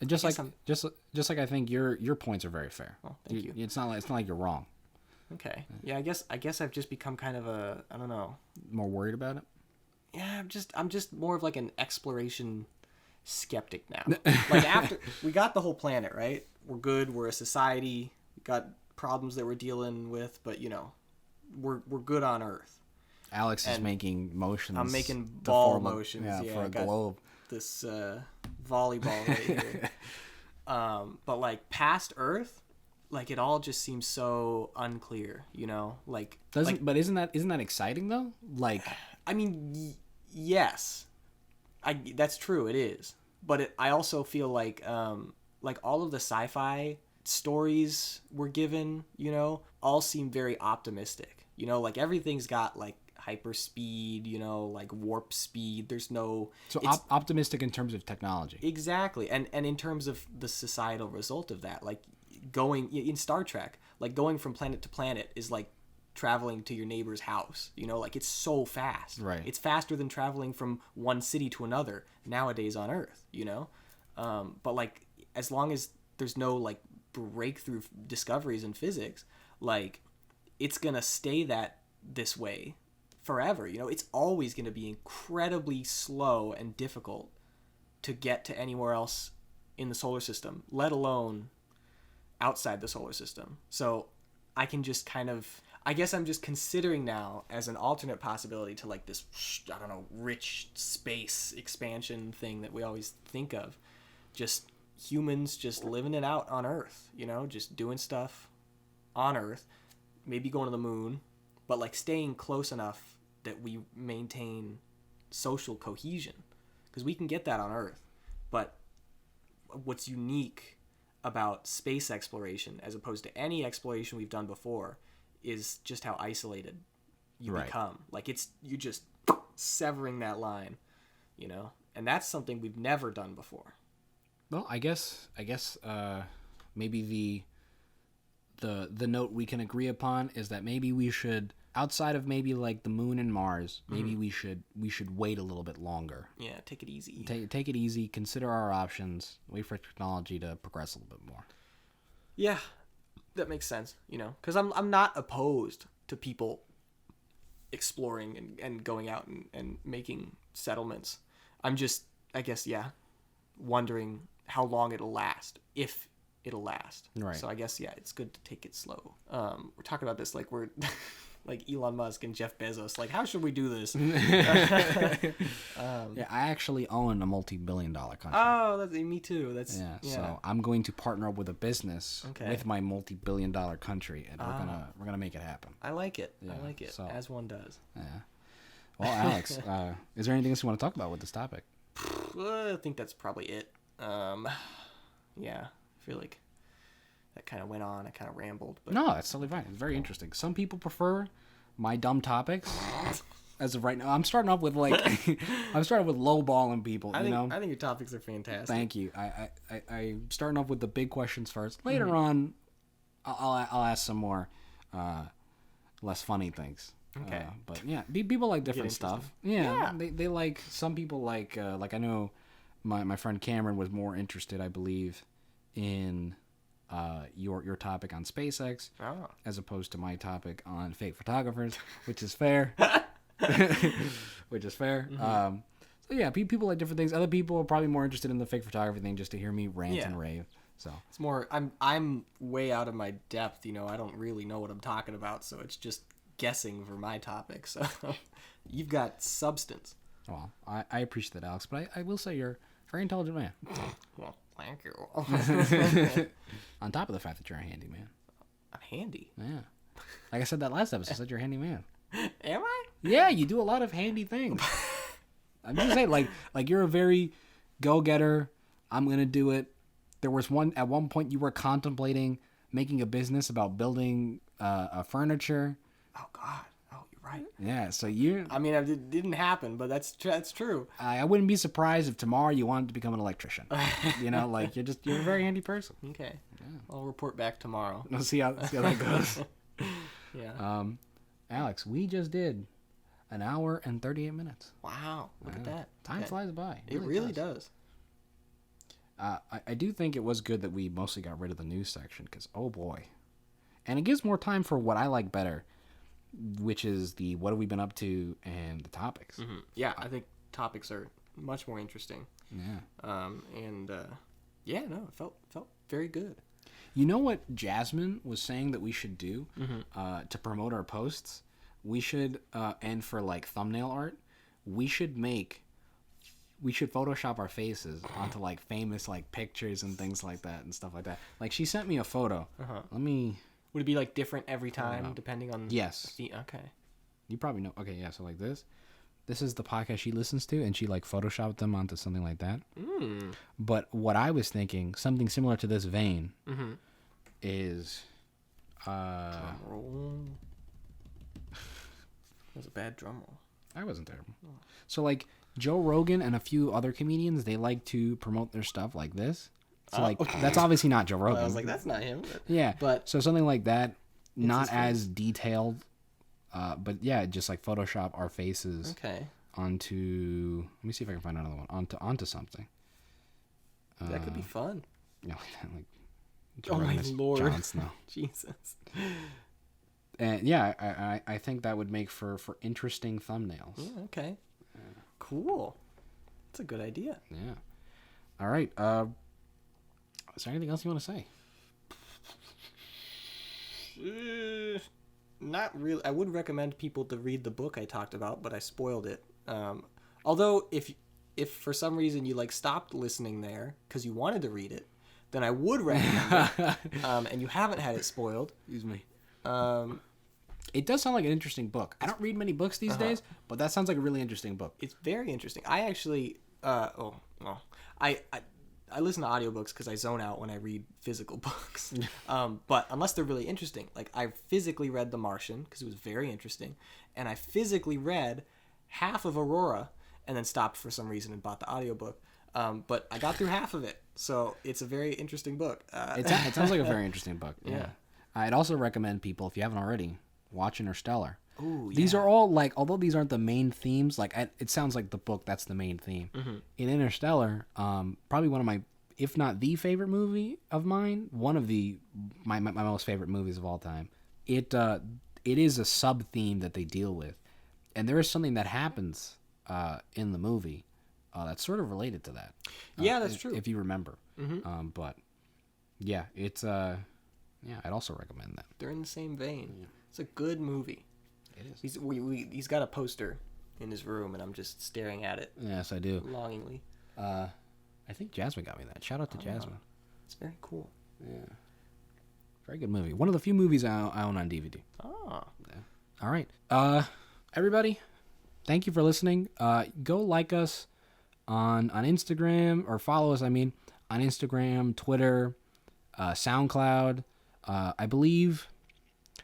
[SPEAKER 1] Just like I think your points are very fair.
[SPEAKER 2] Well, thank you.
[SPEAKER 1] It's not like you're wrong.
[SPEAKER 2] Okay. Yeah, I guess I've just become kind of I don't know,
[SPEAKER 1] more worried about it.
[SPEAKER 2] Yeah, I'm just more of like an exploration skeptic now. Like after we got the whole planet, right? We're good. We're a society. We got problems that we're dealing with, but you know, we're good on Earth.
[SPEAKER 1] Alex is making motions.
[SPEAKER 2] I'm making ball motions.
[SPEAKER 1] Yeah, for a globe.
[SPEAKER 2] This volleyball right here. But like past Earth, like it all just seems so unclear, you know? Like
[SPEAKER 1] but isn't that exciting though? Like
[SPEAKER 2] I mean, yes. That's true, it is. But I also feel like all of the sci-fi stories we're given, you know, all seem very optimistic. You know, like everything's got like hyper speed, you know, like warp speed. There's no...
[SPEAKER 1] So optimistic in terms of technology.
[SPEAKER 2] Exactly. And in terms of the societal result of that, like going... In Star Trek, like going from planet to planet is like traveling to your neighbor's house, you know, like it's so fast.
[SPEAKER 1] Right.
[SPEAKER 2] It's faster than traveling from one city to another nowadays on Earth, you know. But like as long as there's no like breakthrough discoveries in physics, like it's gonna stay this way forever, you know. It's always gonna be incredibly slow and difficult to get to anywhere else in the solar system, let alone outside the solar system. So I can just kind of... I guess I'm just considering now as an alternate possibility to like this, I don't know, rich space expansion thing that we always think of. Just humans just living it out on Earth, you know, just doing stuff on Earth, maybe going to the moon, but like staying close enough that we maintain social cohesion, because we can get that on Earth. But what's unique about space exploration as opposed to any exploration we've done before is just how isolated you become. Like you just severing that line, you know, and that's something we've never done before.
[SPEAKER 1] Well, I guess maybe the note we can agree upon is that maybe we should, outside of maybe like the moon and Mars, maybe we should wait a little bit longer.
[SPEAKER 2] Yeah, take it easy.
[SPEAKER 1] Take it easy. Consider our options. Wait for technology to progress a little bit more.
[SPEAKER 2] Yeah. That makes sense, you know, because I'm not opposed to people exploring and going out and making settlements. I'm just, I guess, wondering how long it'll last, if it'll last.
[SPEAKER 1] Right.
[SPEAKER 2] So I guess, it's good to take it slow. We're talking about this like we're like Elon Musk and Jeff Bezos. Like, how should we do this?
[SPEAKER 1] Yeah, I actually own a multi-billion-dollar country.
[SPEAKER 2] Oh, that's me too. That's
[SPEAKER 1] Yeah, so I'm going to partner up with a business
[SPEAKER 2] Okay.
[SPEAKER 1] with my multi-billion-dollar country, and we're gonna make it happen.
[SPEAKER 2] I like it.
[SPEAKER 1] Yeah,
[SPEAKER 2] I like it.
[SPEAKER 1] so-
[SPEAKER 2] As one does.
[SPEAKER 1] Yeah. Well, Alex, is there anything else you want to talk about with this topic?
[SPEAKER 2] Well, I think that's probably it. Yeah, I feel like that kind of went on. I kind of rambled. But
[SPEAKER 1] No, that's totally fine. It's very interesting. Some people prefer my dumb topics. As of right now, I'm starting off with I'm starting with lowballing people.
[SPEAKER 2] I
[SPEAKER 1] you
[SPEAKER 2] think
[SPEAKER 1] know.
[SPEAKER 2] I think your topics are fantastic.
[SPEAKER 1] Thank you. I'm starting off with the big questions first. Later on, I'll ask some more less funny things.
[SPEAKER 2] Okay.
[SPEAKER 1] But yeah, people like different stuff. Yeah.
[SPEAKER 2] Yeah.
[SPEAKER 1] They like, some people like I know my friend Cameron was more interested, I believe, in your topic on SpaceX
[SPEAKER 2] Oh.
[SPEAKER 1] as opposed to my topic on fake photographers, which is fair. Which is fair. So yeah, people like different things. Other people are probably more interested in the fake photography thing, just to hear me rant and rave. So
[SPEAKER 2] It's more. I'm way out of my depth. You know, I don't really know what I'm talking about, so it's just guessing for my topic. So you've got substance.
[SPEAKER 1] well, I appreciate that, Alex, but I will say you're a very intelligent man.
[SPEAKER 2] Well, thank you.
[SPEAKER 1] On top of the fact that you're a handyman.
[SPEAKER 2] I'm handy.
[SPEAKER 1] Yeah. Like I said that last episode, I said you're a handyman.
[SPEAKER 2] Am I?
[SPEAKER 1] Yeah, you do a lot of handy things. I'm just saying, like you're a very go-getter. I'm gonna do it. There was at one point you were contemplating making a business about building furniture.
[SPEAKER 2] Oh God. Oh, you're right.
[SPEAKER 1] Yeah, so you.
[SPEAKER 2] I mean, it didn't happen, but that's true.
[SPEAKER 1] I wouldn't be surprised if tomorrow you wanted to become an electrician. You know, like you're a very handy person.
[SPEAKER 2] Okay. I'll report back tomorrow.
[SPEAKER 1] We'll see how that goes.
[SPEAKER 2] Yeah.
[SPEAKER 1] Alex, we just did an hour and 38 minutes.
[SPEAKER 2] Wow. Look at that.
[SPEAKER 1] Time
[SPEAKER 2] Okay.
[SPEAKER 1] flies by.
[SPEAKER 2] It really does.
[SPEAKER 1] I do think it was good that we mostly got rid of the news section because, oh boy. And it gives more time for what I like better, which is the what have we been up to and the topics.
[SPEAKER 2] Mm-hmm. Yeah, I think topics are much more interesting.
[SPEAKER 1] Yeah.
[SPEAKER 2] Yeah, no, it felt very good.
[SPEAKER 1] You know what Jasmine was saying that we should do to promote our posts? We should, and for like thumbnail art, we should Photoshop our faces onto like famous like pictures and things like that and stuff like that. Like she sent me a photo. Let me.
[SPEAKER 2] Would it be like different every time depending on?
[SPEAKER 1] Yes.
[SPEAKER 2] Okay.
[SPEAKER 1] You probably know. Okay, yeah. So like this. This is the podcast she listens to, and she like photoshopped them onto something like that. But what I was thinking, something similar to this vein, is.
[SPEAKER 2] Drum roll. That was a bad drum roll.
[SPEAKER 1] I wasn't there. So like Joe Rogan and a few other comedians, they like to promote their stuff like this. So like that's obviously not Joe Rogan.
[SPEAKER 2] I was like, that's not him.
[SPEAKER 1] Yeah,
[SPEAKER 2] but
[SPEAKER 1] so something like that, not
[SPEAKER 2] his
[SPEAKER 1] as detailed, but yeah, just like Photoshop our faces
[SPEAKER 2] Okay.
[SPEAKER 1] onto. Let me see if I can find another one onto something.
[SPEAKER 2] That could be fun.
[SPEAKER 1] You know, like
[SPEAKER 2] Oh my
[SPEAKER 1] Ernest
[SPEAKER 2] Lord.
[SPEAKER 1] Jon Snow.
[SPEAKER 2] Jesus.
[SPEAKER 1] And yeah, I think that would make for interesting thumbnails.
[SPEAKER 2] Yeah, okay. Cool. That's a good idea.
[SPEAKER 1] Yeah. All right. Is there anything else you want to say?
[SPEAKER 2] Not really. I would recommend people to read the book I talked about, but I spoiled it. Although if for some reason you like stopped listening there because you wanted to read it, then I would recommend it. And you haven't had it spoiled.
[SPEAKER 1] Excuse me.
[SPEAKER 2] It
[SPEAKER 1] It does sound like an interesting book. I don't read many books these days, but that sounds like a really interesting book.
[SPEAKER 2] It's very interesting. I actually, I listen to audiobooks because I zone out when I read physical books. But unless they're really interesting, like I physically read The Martian because it was very interesting, and I physically read half of Aurora and then stopped for some reason and bought the audiobook. But I got through half of it, so it's a very interesting book.
[SPEAKER 1] It sounds like a very interesting book. Yeah. I'd also recommend people, if you haven't already, watch Interstellar.
[SPEAKER 2] Ooh, yeah.
[SPEAKER 1] These are all like, although these aren't the main themes, like it sounds like the book that's the main theme. In Interstellar, probably one of my, if not the favorite movie of mine, one of my most favorite movies of all time. It is a sub theme that they deal with, and there is something that happens in the movie that's sort of related to that.
[SPEAKER 2] Yeah, that's true.
[SPEAKER 1] If you remember. But yeah, it's I'd also recommend that.
[SPEAKER 2] They're in the same vein. Yeah. It's a good movie.
[SPEAKER 1] It is.
[SPEAKER 2] He's got a poster in his room, and I'm just staring at it.
[SPEAKER 1] Yes, I do.
[SPEAKER 2] Longingly.
[SPEAKER 1] I think Jasmine got me that. Shout out to Jasmine.
[SPEAKER 2] It's very cool.
[SPEAKER 1] Yeah. Very good movie. One of the few movies I own on DVD.
[SPEAKER 2] Ah.
[SPEAKER 1] Yeah. All right. Everybody, thank you for listening. Go like us on Instagram, or follow us, on Instagram, Twitter, SoundCloud. I believe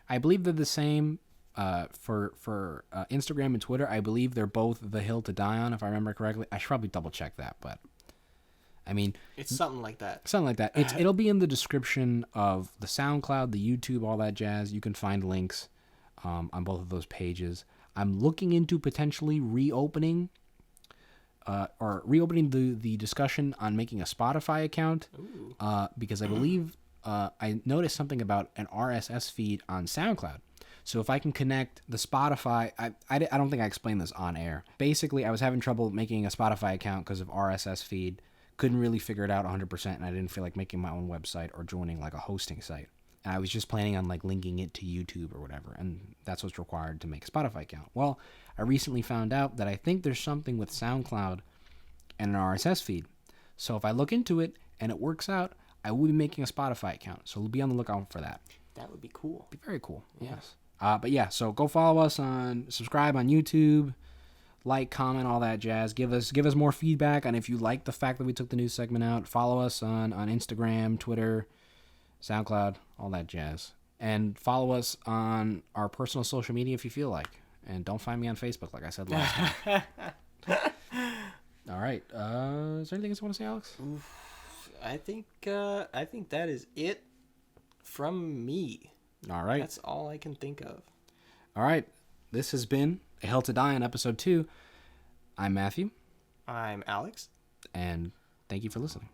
[SPEAKER 1] they're the same for Instagram and Twitter. I believe they're both The Hill to Die On, if I remember correctly. I should probably double check that, but
[SPEAKER 2] it's something like that.
[SPEAKER 1] Something like that. It'll be in the description of the SoundCloud, the YouTube, all that jazz. You can find links on both of those pages. I'm looking into potentially reopening the discussion on making a Spotify account, because I believe I noticed something about an RSS feed on SoundCloud. So if I can connect the Spotify, I don't think I explained this on air. Basically, I was having trouble making a Spotify account because of RSS feed. Couldn't really figure it out 100%, and I didn't feel like making my own website or joining like a hosting site. And I was just planning on like linking it to YouTube or whatever, and that's what's required to make a Spotify account. Well, I recently found out that I think there's something with SoundCloud and an RSS feed. So if I look into it and it works out, I will be making a Spotify account. So be on the lookout for that.
[SPEAKER 2] That would be cool.
[SPEAKER 1] Be very cool. Yeah. Yes. But yeah, so go follow us subscribe on YouTube. Like, comment, all that jazz. Give us more feedback on if you like the fact that we took the news segment out. Follow us on Instagram, Twitter, SoundCloud, all that jazz. And follow us on our personal social media if you feel like. And don't find me on Facebook like I said last time. All right. Is there anything else you want to say, Alex?
[SPEAKER 2] I think that is it from me.
[SPEAKER 1] All right.
[SPEAKER 2] That's all I can think of.
[SPEAKER 1] All right. This has been A Hill to Die On, episode 2. I'm Matthew.
[SPEAKER 2] I'm Alex.
[SPEAKER 1] And thank you for listening.